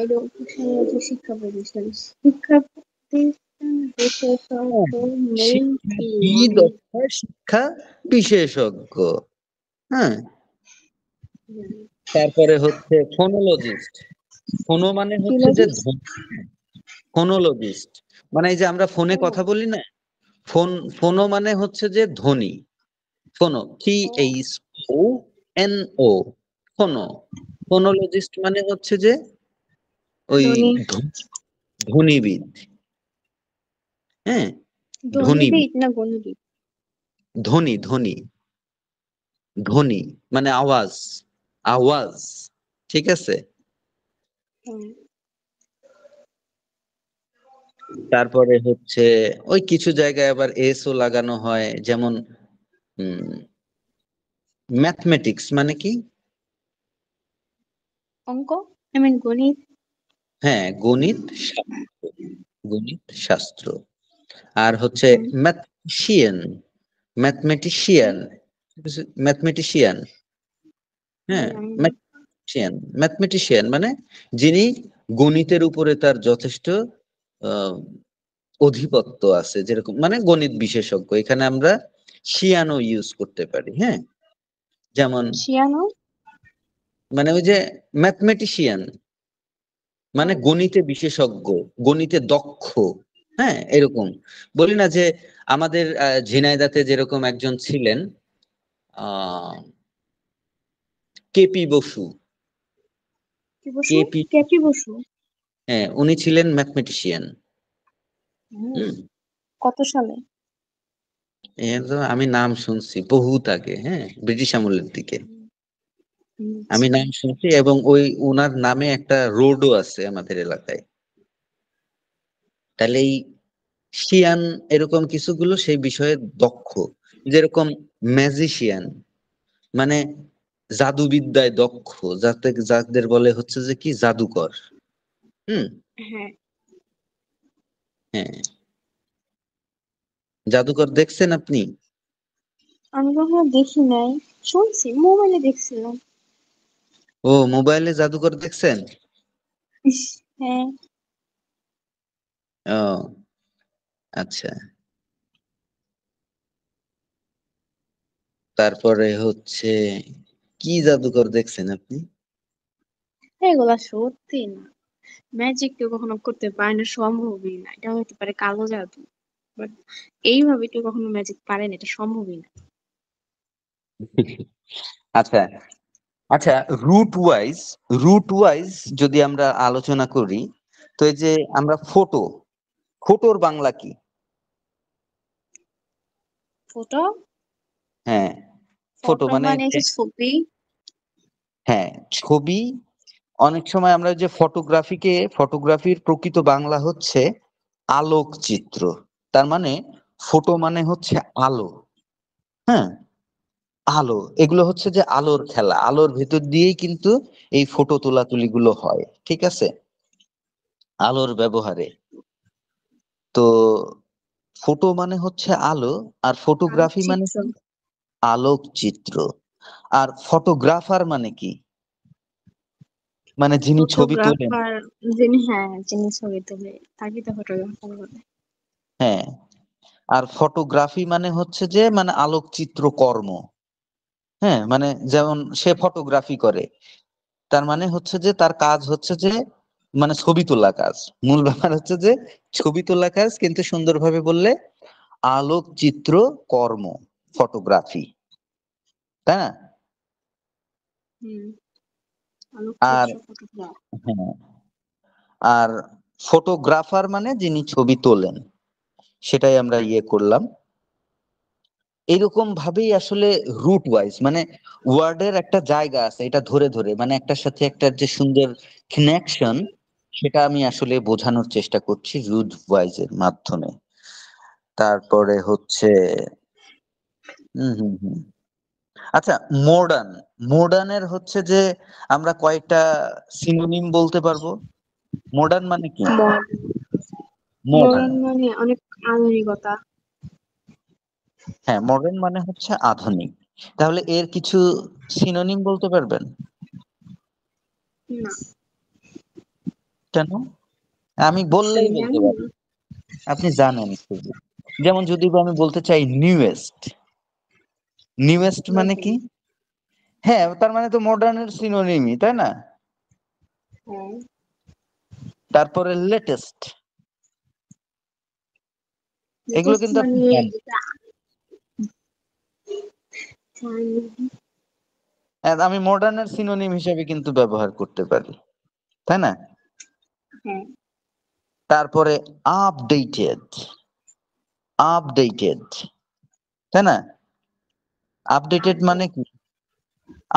এডুকেশন হচ্ছে শিক্ষা প্রতিষ্ঠান, শিক্ষা প্রতিষ্ঠান হ্যাঁ, বিশেষজ্ঞ। মেইন কি শিক্ষাবিদ আমি অথবা শিক্ষা বিশেষজ্ঞ। হ্যাঁ। জানি। তারপরে হচ্ছে ফোনোলজিস্ট। ফোনো মানে হচ্ছে যে ফিলোজিস্ট। ধ্বনি, ফোনোলজিস্ট মানে এই যে আমরা ফোনে ও। কথা বলি না, ফোন, ফোনো মানে হচ্ছে যে ধ্বনি, ফোনো, টি ও, এইচ ও এন ও, ফোনো। ফোনোলজিস্ট মানে হচ্ছে যে ওই ধনী। ধ্বনিবিদ। হ্যাঁ, ধ্বনিবিদ, ধনীবিদ না গণিবিদ? ধ্বনি ধ্বনি, ধ্বনি মানে আওয়াজ, আওয়াজ, ঠিক আছে। হুম। তারপরে হচ্ছে ওই কিছু জায়গায় আবার এস ও লাগানো হয়, যেমন ম্যাথমেটিক্স মানে কি? অঙ্ক, আই মিন গণিত। হ্যাঁ, গণিত শাস্ত্র, গণিত শাস্ত্র। আর হচ্ছে হুম। ম্যাথমেটিশিয়ান, কি? Mathematician, mathematician. হ্যাঁ, জানি না। ম্যাথমেটিশিয়ান, ম্যাথমেটিশিয়ান মানে যিনি গণিতের উপরে তার যথেষ্ট আহ, অধিপত্য আছে, যেরকম মানে গণিত বিশেষজ্ঞ। এখানে আমরা শিয়ানও ইউজ করতে পারি। হ্যাঁ, যেমন শিয়ানো। মানে ওই যে ম্যাথমেটিশিয়ান ও। মানে গণিতে বিশেষজ্ঞ, গণিতে দক্ষ। হ্যাঁ, এরকম বলি না যে আমাদের ঝিনাইদহতে যেরকম একজন ছিলেন, আহ কেপি বসু, কি বসু? KP, KP Basu. হ্যাঁ উনি ছিলেন ম্যাথমেটিশিয়ান। হুম। হুম। কত সালে? এর তো আমি নাম শুনছি বহুত আগে, হ্যাঁ, ব্রিটিশ আমলের দিকে হুম, হুম, আমি আচ্ছা। নাম শুনছি, এবং ওই ওনার নামে একটা রোডও আছে আমাদের এলাকায়। তাহলে এই শিয়ান এরকম কিছুগুলো সেই বিষয়ে দক্ষ, যেরকম ম্যাজিশিয়ান মানে জাদুবিদ্যায় দক্ষ, যাতে যাদের বলে হচ্ছে যে কি জাদুকর। হুম। হ্যাঁ। হ্যাঁ, জাদুকর দেখছেন আপনি? আমি কখনো দেখি নাই, শুনছি, মোবাইলে দেখছিলাম। ও মোবাইলে জাদুকর দেখছেন? হ্যাঁ। ও আচ্ছা, তারপরে হচ্ছে কি জাদুকর দেখছেন আপনি? এগুলা সত্যি না, ম্যাজিক কেউ কখনো করতে পারে না, সম্ভবই না। এটা হতে পারে কালো জাদু, বাট এইভাবে কেউ কখনো ম্যাজিক পারে না, এটা সম্ভবই না। আচ্ছা আচ্ছা, রুট ওয়াইজ রুট ওয়াইজ যদি আমরা আলোচনা করি, তো এই যে আমরা ফটোর বাংলা কি? ফটো, হ্যাঁ, ফটো ফটো মানে মানে যে, হচ্ছে ছবি। হ্যাঁ, ছবি। অনেক সময় আমরা যে ফটোগ্রাফির প্রকৃত বাংলা হচ্ছে আলোকচিত্র। তার মানে ফটো মানে হচ্ছে আলো। হ্যাঁ, আলো, এগুলো হচ্ছে যে আলোর খেলা, আলোর ভেতর দিয়েই কিন্তু এই ফটো তোলাতুলি গুলো হয়, ঠিক আছে, আলোর ব্যবহারে। তো ফটো মানে হচ্ছে আলো, আর ফটোগ্রাফি মানে আলোকচিত্র। কি? আলোকচিত্র। আর ফটোগ্রাফার মানে কি? মানে যিনি ছবি তোলেন। ফটোগ্রাফার, যিনি, হ্যাঁ, যিনি ছবি তোলে তাকে তো ফটোগ্রাফার বলে। হ্যাঁ, আর ফটোগ্রাফি মানে হচ্ছে যে মানে আলোকচিত্র কর্ম। হ্যাঁ, মানে যেমন সে ফটোগ্রাফি করে, তার মানে হচ্ছে যে তার কাজ হচ্ছে যে মানে ছবি তোলা কাজ। মূল ব্যাপার হচ্ছে যে ছবি তোলা কাজ, কিন্তু সুন্দরভাবে বললে আলোকচিত্র কর্ম, ফটোগ্রাফি, তাই না? হুম, আর আলোকচিত্র ফটোগ্রাফ। হ্যাঁ, আর ফটোগ্রাফার মানে যিনি ছবি তোলেন, সেটাই আমরা ইয়ে করলাম। এরকম ভাবেই আসলে রুট ওয়াইজ মানে ওয়ার্ডের একটা জায়গা আছে, এটা ধরে ধরে মানে একটার সাথে একটা যে সুন্দর কানেকশন, সেটা আমি আসলে বোঝানোর চেষ্টা করছি রুট ওয়াইজ এর মাধ্যমে। তারপরে হচ্ছে হম হম হম আচ্ছা, মডার্ন মডার্নের হচ্ছে যে আমরা কয়েকটা সিনোনিম বলতে পারবো। মডার্ন মানে কি? মডার্ন, মডার্ন মানে অনেক আধুনিকতা। হ্যাঁ, মডার্ন মানে হচ্ছে আধুনিক। তাহলে এর কিছু সিনোনিম বলতে পারবেন? না, কেন? আমি বললেই আমি বলতে জানি পারি, না। আপনি জানেন শুধু। যেমন যদি বা আমি বলতে চাই নিউয়েস্ট, নিউয়েস্ট মানে নতুন। কি? হ্যাঁ, তার মানে তো মডার্নের সিনোনিমই, তাই না? হ্যাঁ। তারপরে লেটেস্ট, এগুলো লেটেস্ট কিন্তু আপনি মানে জানেন। এটা, জানি। আর আমি মডার্নের সিনোনিম হিসেবে কিন্তু ব্যবহার করতে পারি, তাই না? হ্যাঁ। তারপরে আপডেটেড, আপডেটেড, তাই না? আপডেটেড মানে আপডেট। কি?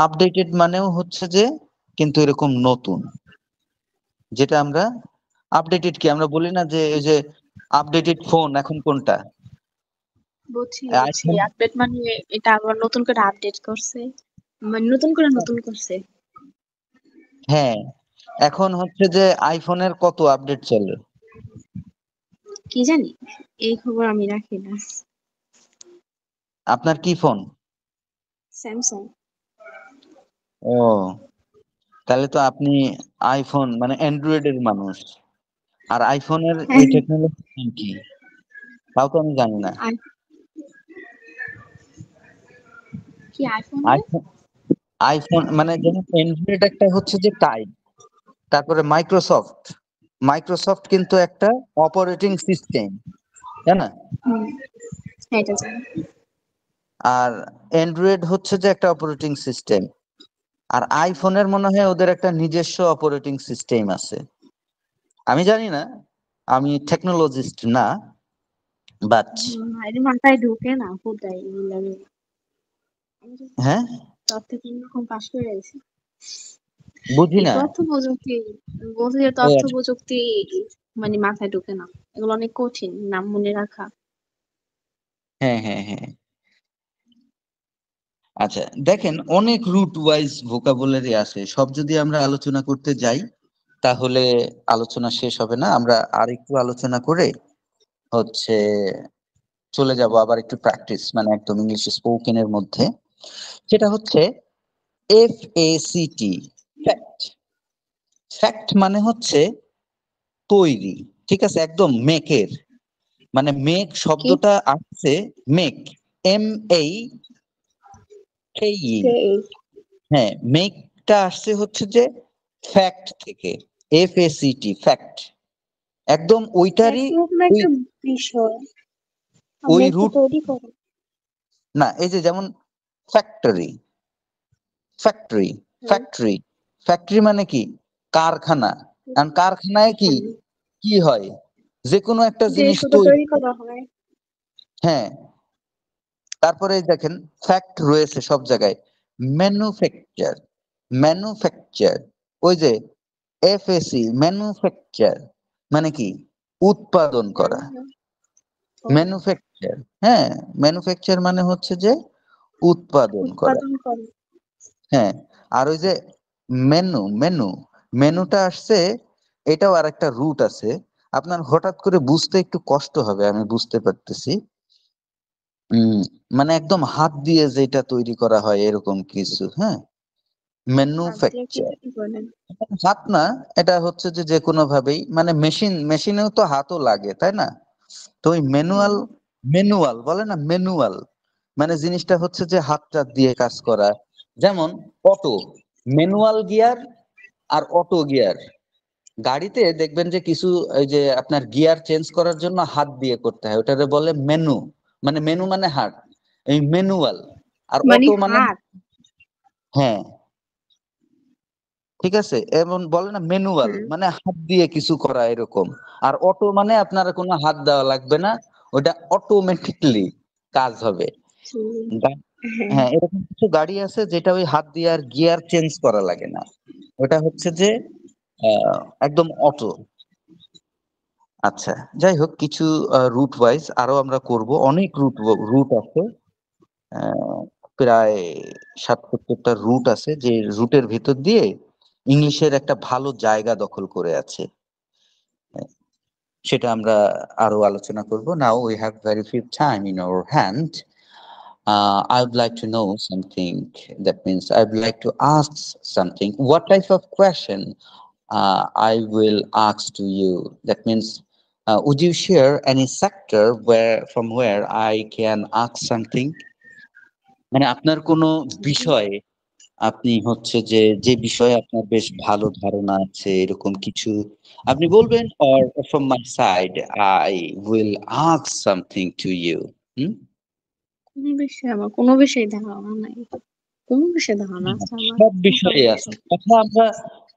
আপডেটেড মানেও হচ্ছে যে কিন্তু এরকম নতুন, যেটা আমরা আপডেটেড কি আমরা বলি না যে এই যে আপডেটেড ফোন এখন কোনটা? বুঝছি বুঝছি, আইফোন। আপডেট মানে এটা আবার নতুন করে আপডেট করছে, মানে নতুন করে নতুন করছে। হ্যাঁ, এখন হচ্ছে যে আইফোনের কত আপডেট চলে? কি জানি, এই খবর আমি রাখি না। আপনার কি ফোন? স্যামসাং। ও, তাহলে তো আপনি আইফোন মানে অ্যান্ড্রয়েড এর মানুষ। আর আইফোনের এই টেকনোলজি কি, তাও তো আমি জানি না। কি আইফোনের? আইফোন, আইফোন মানে যেমন অ্যান্ড্রয়েড একটা হচ্ছে যে টাইপ, তারপরে মাইক্রোসফট, মাইক্রোসফট কিন্তু একটা অপারেটিং সিস্টেম, তাই না? হুম, হ্যাঁ, এটা জানি। আর অ্যান্ড্রয়েড হচ্ছে যে একটা অপারেটিং সিস্টেম। আর আইফোনের মনে হয় ওদের একটা নিজস্ব অপারেটিং সিস্টেম আছে। আমি জানি না, আমি টেকনোলজিস্ট না, বাট এটা মাথায় ঢোকে না কোথায় এগুলা। আমি তো হ্যাঁ, তথ্য কোন রকম পাশ করে গেছি। বুঝি এই না। তথ্য প্রযুক্তি, বলতে যে ও তথ্য আচ্ছা। প্রযুক্তি মানে মাথায় ঢোকে না, এগুলো অনেক কঠিন নাম মনে রাখা। হ্যাঁ হ্যাঁ হ্যাঁ, আচ্ছা, দেখেন অনেক রুট ওয়াইজ ভোকাবুলারি আছে, সব যদি আমরা আলোচনা করতে যাই তাহলে আলোচনা শেষ হবে না। আমরা আর একটু আলোচনা করে হচ্ছে চলে যাব আবার একটু প্র্যাকটিস মানে একদম ইংলিশ স্পোকেন এর মধ্যে, সেটা হচ্ছে FACT। ফ্যাক্ট। ফ্যাক্ট মানে হচ্ছে তৈরি, ঠিক আছে, একদম মেকের, মানে মেক শব্দটা আসছে মেক, MAKE, হ্যাঁ, মেকটা আসছে হচ্ছে যে ফ্যাক্ট থেকে, FACT, ফ্যাক্ট, একদম ওইটারই একটা বিষয় ওই আমরা রুট তৈরি করি না। এই যে যেমন ফ্যাক্টরি, ফ্যাক্টরি, ফ্যাক্টরি, ফ্যাক্টরি মানে কি কারখানা। কারণ কারখানায় কি কি হয়, যে কোনো একটা জিনিস তৈরি করা হয়। হ্যাঁ, তারপরে দেখেন ফ্যাক্ট রয়েছে সব জায়গায়, ম্যানুফ্যাকচার, ম্যানুফ্যাকচার, ওই যে FAC, ম্যানুফ্যাকচার মানে কি উৎপাদন করা, ম্যানুফ্যাকচার, হ্যাঁ, ম্যানুফ্যাকচার মানে হচ্ছে যে উৎপাদন করা, হ্যাঁ। আর ওই যে মেনুটা আসছে, এটাও আর একটা রুট আছে, আপনার হঠাৎ করে বুঝতে একটু কষ্ট হবে, আমি বুঝতে পারতেছি। মানে একদম হাত দিয়ে যেটা তৈরি করা হয় এরকম কিছু, হ্যাঁ, ম্যানুফ্যাকচার। হাত না, এটা হচ্ছে যে যে কোনো ভাবেই, মানে মেশিনেও তো হাতও লাগে, তাই না? তো ওই ম্যানুয়াল বলে না, ম্যানুয়াল মানে জিনিসটা হচ্ছে যে হাতটা দিয়ে কাজ করা। যেমন অটো, ম্যানুয়াল গিয়ার আর অটো গিয়ার। গাড়িতে দেখবেন যে কিছু এই যে আপনার গিয়ার চেঞ্জ করার জন্য হাত দিয়ে করতে হয়, ওটারে বলে মেনু, মানে মেনু মানে হাত, এই ম্যানুয়াল। আর অটো মানে হ্যাঁ, ঠিক আছে, এমন বলে না ম্যানুয়াল মানে হাত দিয়ে কিছু করা এরকম। আর অটো মানে আপনারা কোনো হাত দেওয়া লাগবে না, ওটা অটোমেটিকলি কাজ হবে। হ্যাঁ, এরকম কিছু গাড়ি আছে যেটা ওই হাত দিয়ে আর গিয়ার চেঞ্জ করা লাগে না, ওটা হচ্ছে যে একদম অটো। আচ্ছা, যাই হোক, কিছু রুট ওয়াইজ আরো আমরা করব, অনেক রুট আছে, প্রায় 70-টা রুট আছে, যে রুটের ভিতর দিয়ে ইংলিশের একটা ভালো জায়গা দখল করে আছে, সেটা আমরা আরো আলোচনা করব। Now we have very few time in our hand. I would like to know something. That means I would like to ask something. What type of question I will ask to you? That means, would you share any sector from where I can ask something? মানে আপনার কোনো বিষয়, আপনি হচ্ছে যে যে বিষয়ে আপনার বেশ ভালো ধারণা আছে এরকম কিছু আপনি বলবেন, or from my side I will ask something to you. কোনো বিষয়ে ধারণা নাই, কোনো বিষয়ে ধারণা আছে আমার? সব বিষয়ে আছে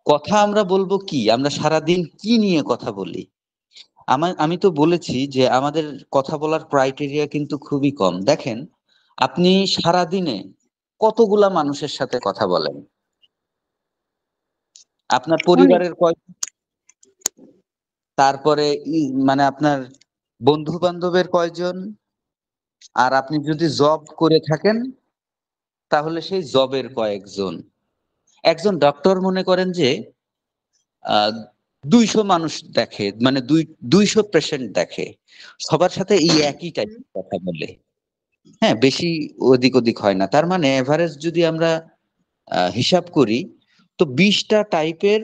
কথা আমরা বলবো কি, আমরা সারাদিন কি নিয়ে কথা বলি? আমি তো বলেছি যে আমাদের কথা বলার ক্রাইটেরিয়া কিন্তু খুবই কম। দেখেন, আপনি সারাদিনে কতগুলা মানুষের সাথে কথা বলেন? আপনার পরিবারের তারপরে মানে আপনার বন্ধু বান্ধবের কয়জন? আর আপনি যদি জব করে থাকেন তাহলে সেই জবের কয়েকজন। একজন ডক্টর মনে করেন যে 200 মানুষ দেখে, মানে 200 পেশেন্ট দেখে, সবার সাথে এই একই টাইপের কথা বলে, হ্যাঁ, বেশি ওদিক ওদিক হয় না। তার মানে এভারেজ যদি আমরা হিসাব করি, তো 20টা টাইপের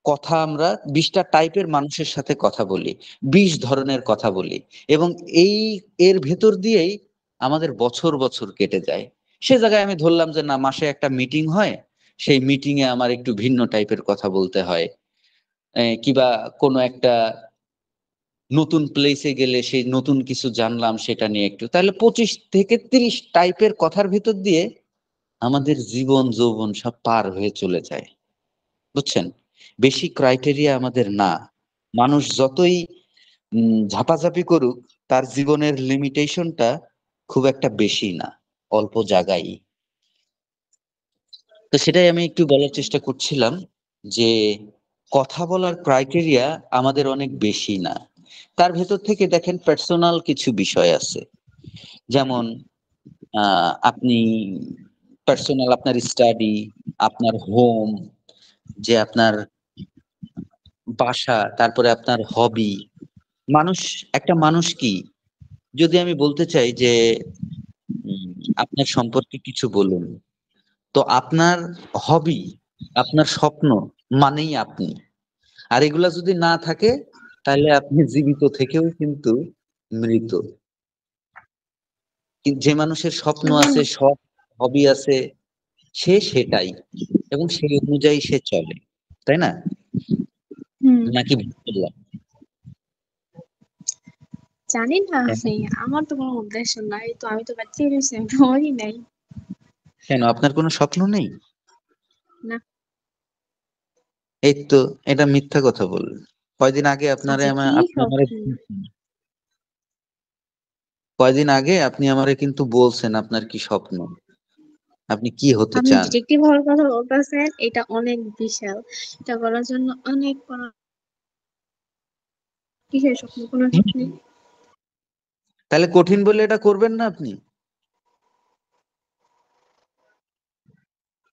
কথা আমরা 20টা টাইপের মানুষের সাথে কথা বলি, 20 ধরনের কথা বলি, এবং এর ভেতর দিয়েই আমাদের বছর বছর কেটে যায়। সে জায়গায় আমি ধরলাম যে না, মাসে একটা মিটিং হয়, সেই মিটিং এ আমার একটু ভিন্ন টাইপের কথা বলতে হয়, কিবা কোনো একটা নতুন প্লেসে গেলে সেই নতুন কিছু জানলাম সেটা নিয়ে একটু, তাহলে 25 থেকে 30 টাইপের কথার ভিতর দিয়ে আমাদের জীবন যৌবন সব পার হয়ে চলে যায়, বুঝছেন? বেশি ক্রাইটেরিয়া আমাদের না। মানুষ যতই ঝাপাঝাপি করুক, তার জীবনের লিমিটেশনটা খুব একটা বেশি না, অল্প জায়গায়। তো সেটাই আমি একটু বলার চেষ্টা করছিলাম যে কথা বলার ক্রাইটেরিয়া আমাদের অনেক বেশি না। তার ভেতর থেকে দেখেন পার্সোনাল কিছু বিষয় আছে, যেমন আপনি পার্সোনাল আপনার স্টাডি, আপনার হোম, যে আপনার বাসা, তারপরে আপনার হবি। একটা মানুষ কি, যদি আমি বলতে চাই যে আপনার সম্পর্কে কিছু বলুন, তো আপনার হবি আপনার স্বপ্ন মানেই আপনি। আর এগুলা যদি না থাকে তাহলে আপনি জীবিত থেকেও কিন্তু মৃত। যে মানুষের স্বপ্ন আছে, জানি। শখ, হবি আছে, সে সেটাই এবং সেই অনুযায়ী সে চলে, তাই না? হুম। নাকি ভুল বললাম? জানি না, হ্যাঁ। আমি আমার তো কোনো উদ্দেশ্য নাই, তো আমি তো বাচ্চা রয়েছি, আমি তো হই নাই। কেন আপনার কোনো স্বপ্ন নেই? না। এই তো, এটা মিথ্যা কথা বললেন। কয়দিন আগে আচ্ছা, কি আপনি আমারে স্বপ্ন? কয়দিন আগে আপনি আমারে কিন্তু বলছেন আপনার কি স্বপ্ন, আপনি কি হতে আপনি চান। ডিটেকটিভ হওয়ার কথা বলতেছেন, এটা অনেক বিশাল। এটা করার জন্য অনেক কিসের স্বপ্ন, কোনো ঠিক নেই। তাহলে কঠিন বলে এটা করবেন না আপনি?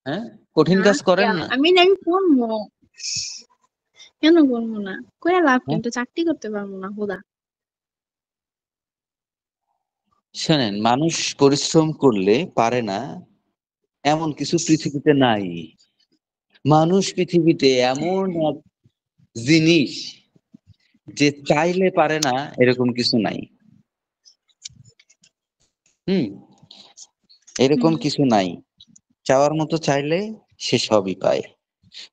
হ্যাঁ, কঠিন না, কাজ করেন না। আমি করবো। কেন করবো না? করে লাভ, হ্যাঁ, কিন্তু চাকরি করতে পারবো না হুদা। শোনেন, মানুষ পরিশ্রম করলে পারে না এমন কিছু পৃথিবীতে নাই। মানুষ পৃথিবীতে এমন এক জিনিস যে চাইলে পারে না, এরকম কিছু নাই। হুম, হুম। এরকম কিছু নাই। চাওয়ার মতো চাইলে সে সবই পায়।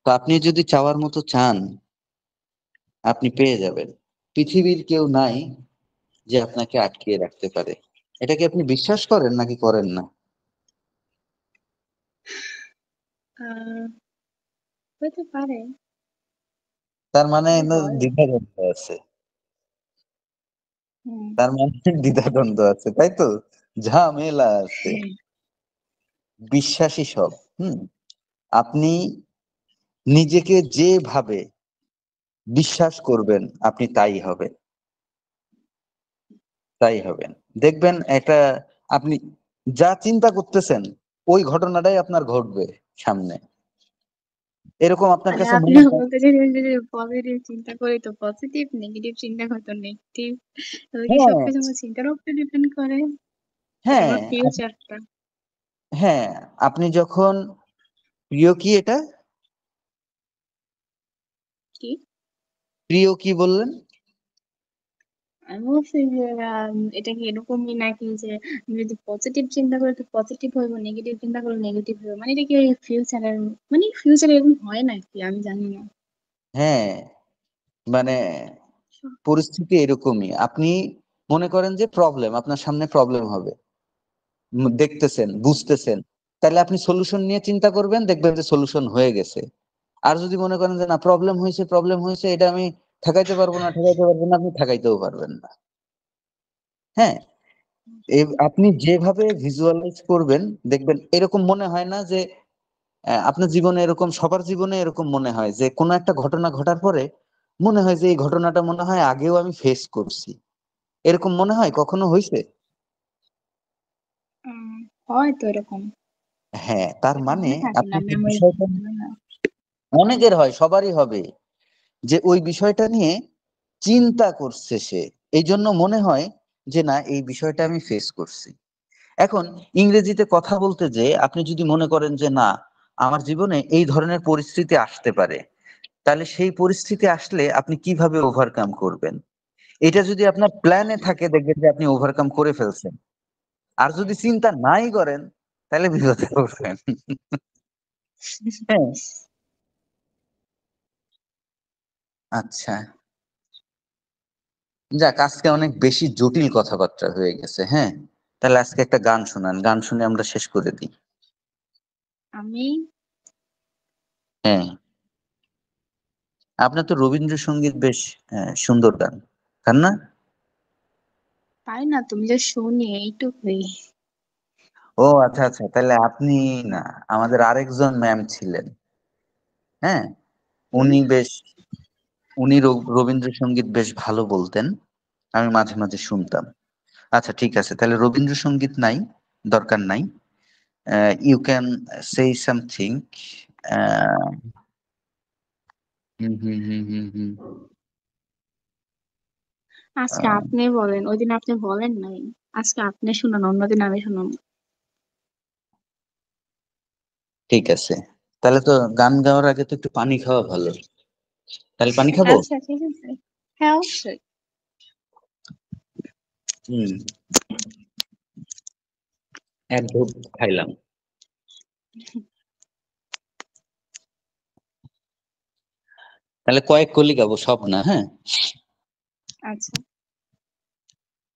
তো আপনি যদি চাওয়ার মতো চান, আপনি পেয়ে যাবেন। পৃথিবীর কেউ নাই যে আপনাকে আটকিয়ে রাখতে পারে। এটা কি আপনি বিশ্বাস করেন নাকি করেন না? আহ হতে পারে। তার মানে কি হয়? দ্বিধাদ্বন্দ্ব আছে। হুম। তার মানে দ্বিধাদ্বন্দ্ব আছে, তাই তো? ঝামেলা আছে। হ্যাঁ। বিশ্বাসী সব। হুম, আপনি নিজেকে যেভাবে বিশ্বাস করবেন আপনি তাই হবেন, তাই হবেন। দেখবেন এটা, আপনি যা চিন্তা করতেছেন ওই ঘটনাটাই আপনার ঘটবে সামনে। এরকম আপনার মানে কাছে আপনি মনে হয়? বলতে চাইছেন যে পজিটিভ চিন্তা করি তো পজিটিভ, নেগেটিভ চিন্তা করি তো নেগেটিভ, তাহলে কি হ্যাঁ, সবকিছু আমার চিন্তার উপরে ডিপেন্ড করে? এটা হ্যাঁ, আমার ফিউচারটা। হ্যাঁ, আপনি যখন প্রিয় কি এটা? কি? প্রিয় কি বললেন? আমি বলছি যে এটা কি এরকমই নাকি যে আমি যদি পজিটিভ চিন্তা করি তো পজিটিভ হইব, নেগেটিভ চিন্তা করলে নেগেটিভ হইব, মানে এটা কি ফিউচারের, মানে ফিউচারে এরকম হয় নাকি আমি জানি না। হ্যাঁ, মানে পরিস্থিতি এরকমই। আপনি মনে করেন যে প্রবলেম, আপনার সামনে প্রবলেম হবে, দেখতেছেন, বুঝতেছেন, তাহলে আপনি সলিউশন নিয়ে চিন্তা করবেন, দেখবেন যে সলিউশন হয়ে গেছে। আর যদি মনে করেন যে না, প্রবলেম হয়েছে, এটা আমি ঠেকাইতে পারবো না, আপনি ঠেকাইতেও পারবেন না। হ্যাঁ, আপনি যেভাবে ভিজুয়ালাইজ করবেন দেখবেন এরকম মনে হয় না যে আপনার জীবনে এরকম, সবার জীবনে এরকম মনে হয় যে কোনো একটা ঘটনা ঘটার পরে মনে হয় যে এই ঘটনাটা মনে হয় আগেও আমি ফেস করছি। এরকম মনে হয়, কখনো হয়েছে? উম, হয় তো এরকম। হ্যাঁ, তার মানে মনে থাকে না, আপনি যে মেমোরি বিষয়টা, না। অনেকের হয়, সবারই হবে, যে ওই বিষয়টা নিয়ে চিন্তা করছে সে, এই জন্য মনে হয় যে না, এই বিষয়টা আমি ফেস করছি। এখন ইংরেজিতে কথা বলতে যে আপনি যদি মনে করেন যে না, আমার জীবনে এই ধরনের পরিস্থিতি আসতে পারে, তাহলে সেই পরিস্থিতি আসলে আপনি কিভাবে ওভারকাম করবেন, এটা যদি আপনার প্ল্যানে থাকে দেখবেন যে আপনি ওভারকাম করে ফেলছেন। আর যদি চিন্তা নাই করেন তাহলে বিপদে পড়বেন। হ্যাঁ, আচ্ছা, যাক, আজকে অনেক বেশি জটিল কথাবার্তা হয়ে গেছে। হ্যাঁ, তাহলে আজকে একটা গান শোনান, গান শুনে আমরা শেষ করে দিই। আমি হ্যাঁ, আপনার তো রবীন্দ্রসঙ্গীত বেশ সুন্দর গান, তাই না? পারি না, তুমি যে শুনি এইটুকুই। ও আচ্ছা আচ্ছা, তাহলে আপনি না, আমাদের আরেকজন ম্যাম ছিলেন। হ্যাঁ, কি? উনি বেশ, উনি রবীন্দ্রসঙ্গীত বেশ ভালো বলতেন, আমি মাঝে মাঝে শুনতাম। আচ্ছা ঠিক আছে, তাহলে রবীন্দ্রসঙ্গীত নাই, দরকার নাই। You can say something. হুম হুম হুম হুম হুম। আজকে আহ, আপনি বলেন, ওই দিন আপনি বলেন নাই। আজকে আপনি শুনান, অন্যদিন আমি শুনান। ঠিক আছে। তাহলে তো গান গাওয়ার আগে তো একটু পানি খাওয়া ভালো। তাহলে পানি খাবো? আচ্ছা ঠিক আছে, হ্যাঁ অবশ্যই। হুম, এক ঢোক খাইলাম। তাহলে কয়েক কলি গাবো, সব না, হ্যাঁ। আচ্ছা।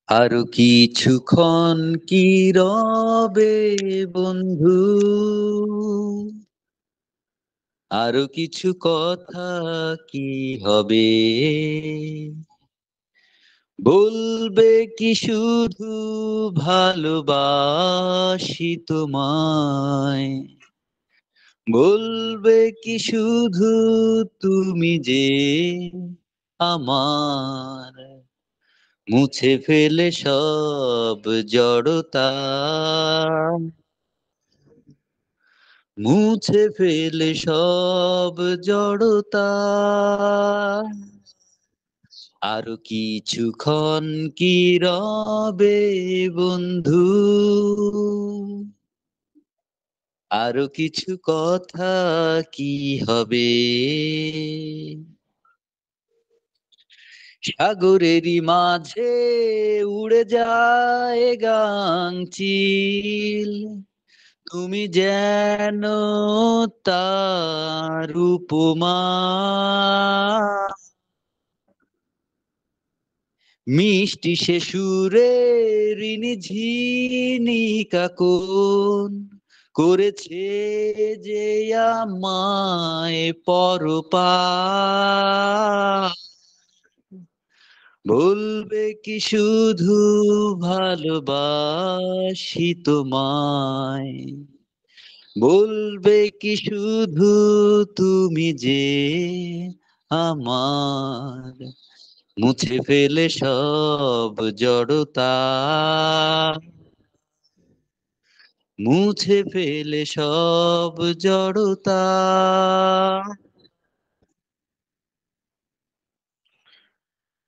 আরো কিছুক্ষণ কি রবে বন্ধু, আরো কিছু কথা কি হবে, বলবে কি শুধু ভালোবাসি তোমায়, বলবে কি শুধু তুমি যে আমার, মুছে ফেলে সব জড়তা, মুছে ফেলে সব জড়তা, আরো কিছুক্ষণ কি রবে বন্ধু, আরো কিছু কথা কি হবে, সাগরেরই মাঝে উড়ে যায় গাংচিল, তুমি যেন তার উপমা, মিষ্টি সে সুরে ঋণী ঝিনিকা কোন করেছে যে আমায় পরপার, বলবে কি শুধু ভালোবাসি তোমায়, বলবে কি শুধু তুমি যে আমার, মুছে ফেলে সব জড়তা, মুছে ফেলে সব জড়তা।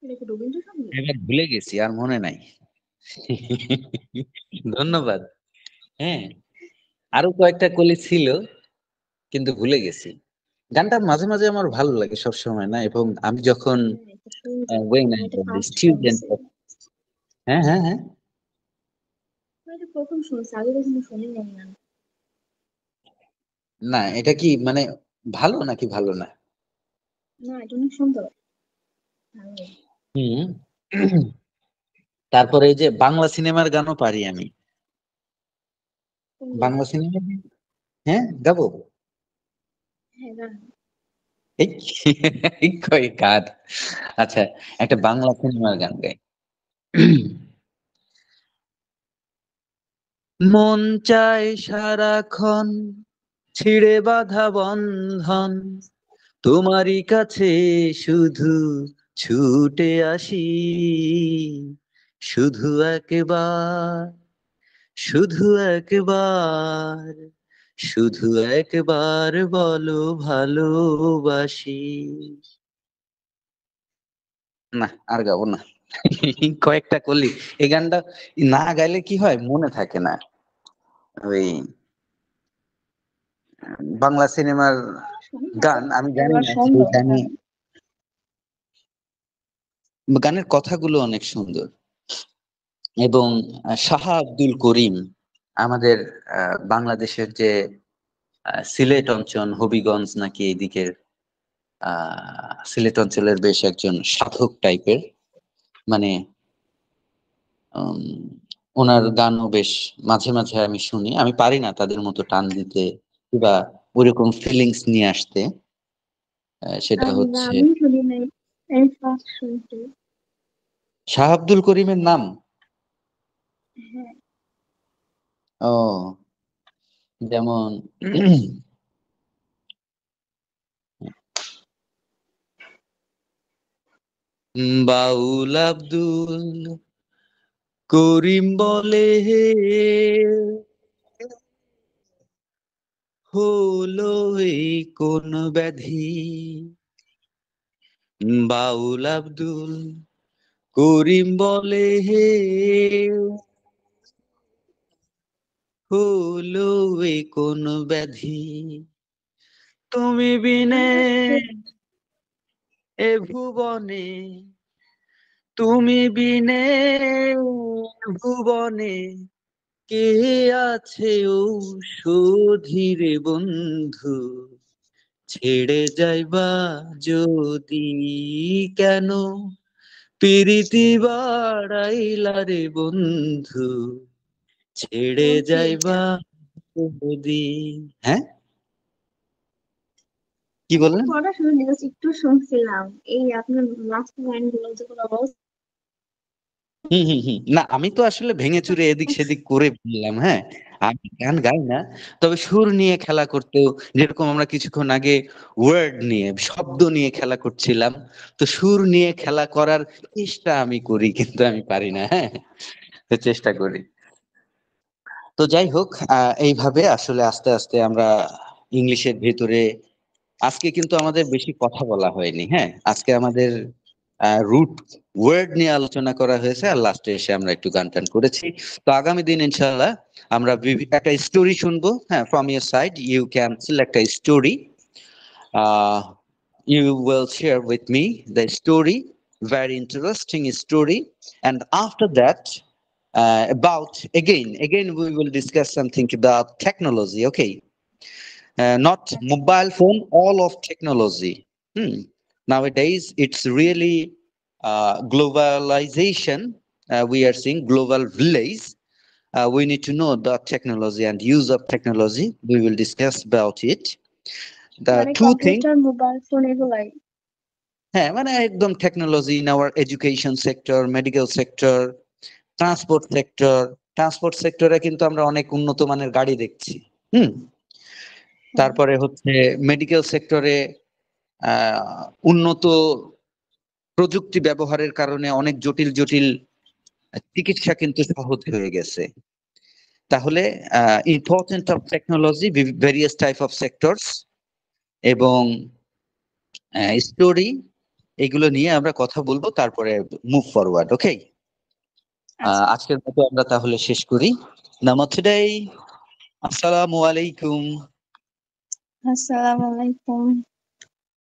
এটা কি রবীন্দ্রসঙ্গীত? এবার ভুলে গেছি, আর মনে নাই। ধন্যবাদ। হ্যাঁ, আরো কয়েকটা কলি ছিল কিন্তু ভুলে গেছি। গানটা মাঝে মাঝে আমার ভালো লাগে সবসময় না, এবং আমি যখন হ্যাঁ এটা সুন্দর, when I আমি এটা was a ফার্স্ট student, শুনছি। হ্যাঁ হ্যাঁ হ্যাঁ, আমি এটা প্রথম শুনছি, আগে কখনো শুনি নাই না। না এটা কি মানে ভালো নাকি ভালো না? না এটা অনেক সুন্দর, ভালো। হুম। তারপরে এই যে বাংলা সিনেমার গানও পারি আমি। কোনগুলা? বাংলা সিনেমা, হ্যাঁ গাবো। হ্যাঁ গান। এই এই কয় গান। আচ্ছা, একটা বাংলা সিনেমার গান গাই। মন চায় সারাক্ষণ ছিঁড়ে বাঁধা বন্ধন, তোমারই কাছে শুধু ছুটে আসি, শুধু একবার, শুধু একবার, শুধু একবার বলো ভালোবাসি। না, আর গাবো না। কয়েকটা করলি, এই গানটা না গাইলে কি হয়, মনে থাকে না। ওই বাংলা সিনেমার গান আমি জানি এগুলো না সেই সুন্দর গানে, গান। গানের কথাগুলো অনেক সুন্দর। এবং শাহ আব্দুল করিম, আমাদের বাংলাদেশের যে সিলেট অঞ্চল, হবিগঞ্জ নাকি এদিকের সিলেট অঞ্চলের বেশ একজন সাধক টাইপের, মানে উম, ওনার গানও বেশ মাঝে মাঝে আমি শুনি। আমি পারি না তাদের মতো টান দিতে কিংবা ওইরকম ফিলিংস নিয়ে আসতে। সেটা আমি না, হচ্ছে আমি শুনি নাই, এই ফার্স্ট শুনছি। শাহ আব্দুল করিমের নাম। হ্যাঁ। ও, যেমন বাউল আব্দুল করিম বলে হে, হলো এই কোন ব্যাধি, বাউল আব্দুল করিম বলে হে, হলো এই কোন ব্যাধি, তুমি বিনে Understood. এ ভুবনে, তুমি বিনে ভুবনে কে আছে ঔষধি বন্ধু, ছেড়ে যাইবা যদি কেন, প্রীতি বাড়াইলা রে বন্ধু, ছেড়ে Complete. যাইবা যদি। হ্যাঁ, কি বললেন? পড়া শুনে জাস্ট একটু শুনছিলাম, এই আপনার লাস্ট লাইন গুলো যখন অবস্থা। না, আমি তো আসলে ভেঙে চুরে এদিক সেদিক করে বললাম। হ্যাঁ, আমি গান গাই না, তবে সুর নিয়ে খেলা করতেও, যেরকম আমরা কিছুক্ষণ আগে ওয়ার্ড নিয়ে, শব্দ নিয়ে খেলা করছিলাম, তো সুর নিয়ে খেলা করার চেষ্টা আমি করি, কিন্তু আমি পারি না। হ্যাঁ, তো চেষ্টা করি। তো যাই হোক, এইভাবে আসলে আস্তে আস্তে আমরা ইংলিশের ভেতরে, আজকে কিন্তু আমাদের বেশি কথা বলা হয়নি। হ্যাঁ, আজকে আমাদের রুট ওয়ার্ড নিয়ে আলোচনা করা হয়েছে, আর লাস্টে এসে আমরা একটু গান টান করেছি। তো আগামী দিন ইনশাআল্লাহ আমরা একটা স্টোরি শুনবো। হ্যাঁ, from your side you can select a story. You will share with me the story, very interesting story, and after that about again we will discuss something about technology. Okay, not mobile phone, all of technology. Nowadays it's really globalization. We are seeing global village. We need to know the technology and use of technology. We will discuss about it. The মানে two things. Computer, mobile phone এগুলাই। হ্যাঁ, মানে একদম technology in our education sector, medical sector, transport সেক্টরে কিন্তু আমরা অনেক উন্নত মানের গাড়ি দেখছি। তারপরে হচ্ছে মেডিকেল সেক্টরে উন্নত প্রযুক্তি ব্যবহারের কারণে অনেক জটিল জটিল চিকিৎসা কিন্তু সহজ হয়ে গেছে। তাহলে important of technology, various type of sectors এবং স্টোরি, এগুলো নিয়ে আমরা কথা বলবো, তারপরে মুভ ফরওয়ার্ড। ওকে, আজকের মতো আমরা তাহলে শেষ করি। নামাজ। আসসালামু আলাইকুম। আসসালামু আলাইকুম।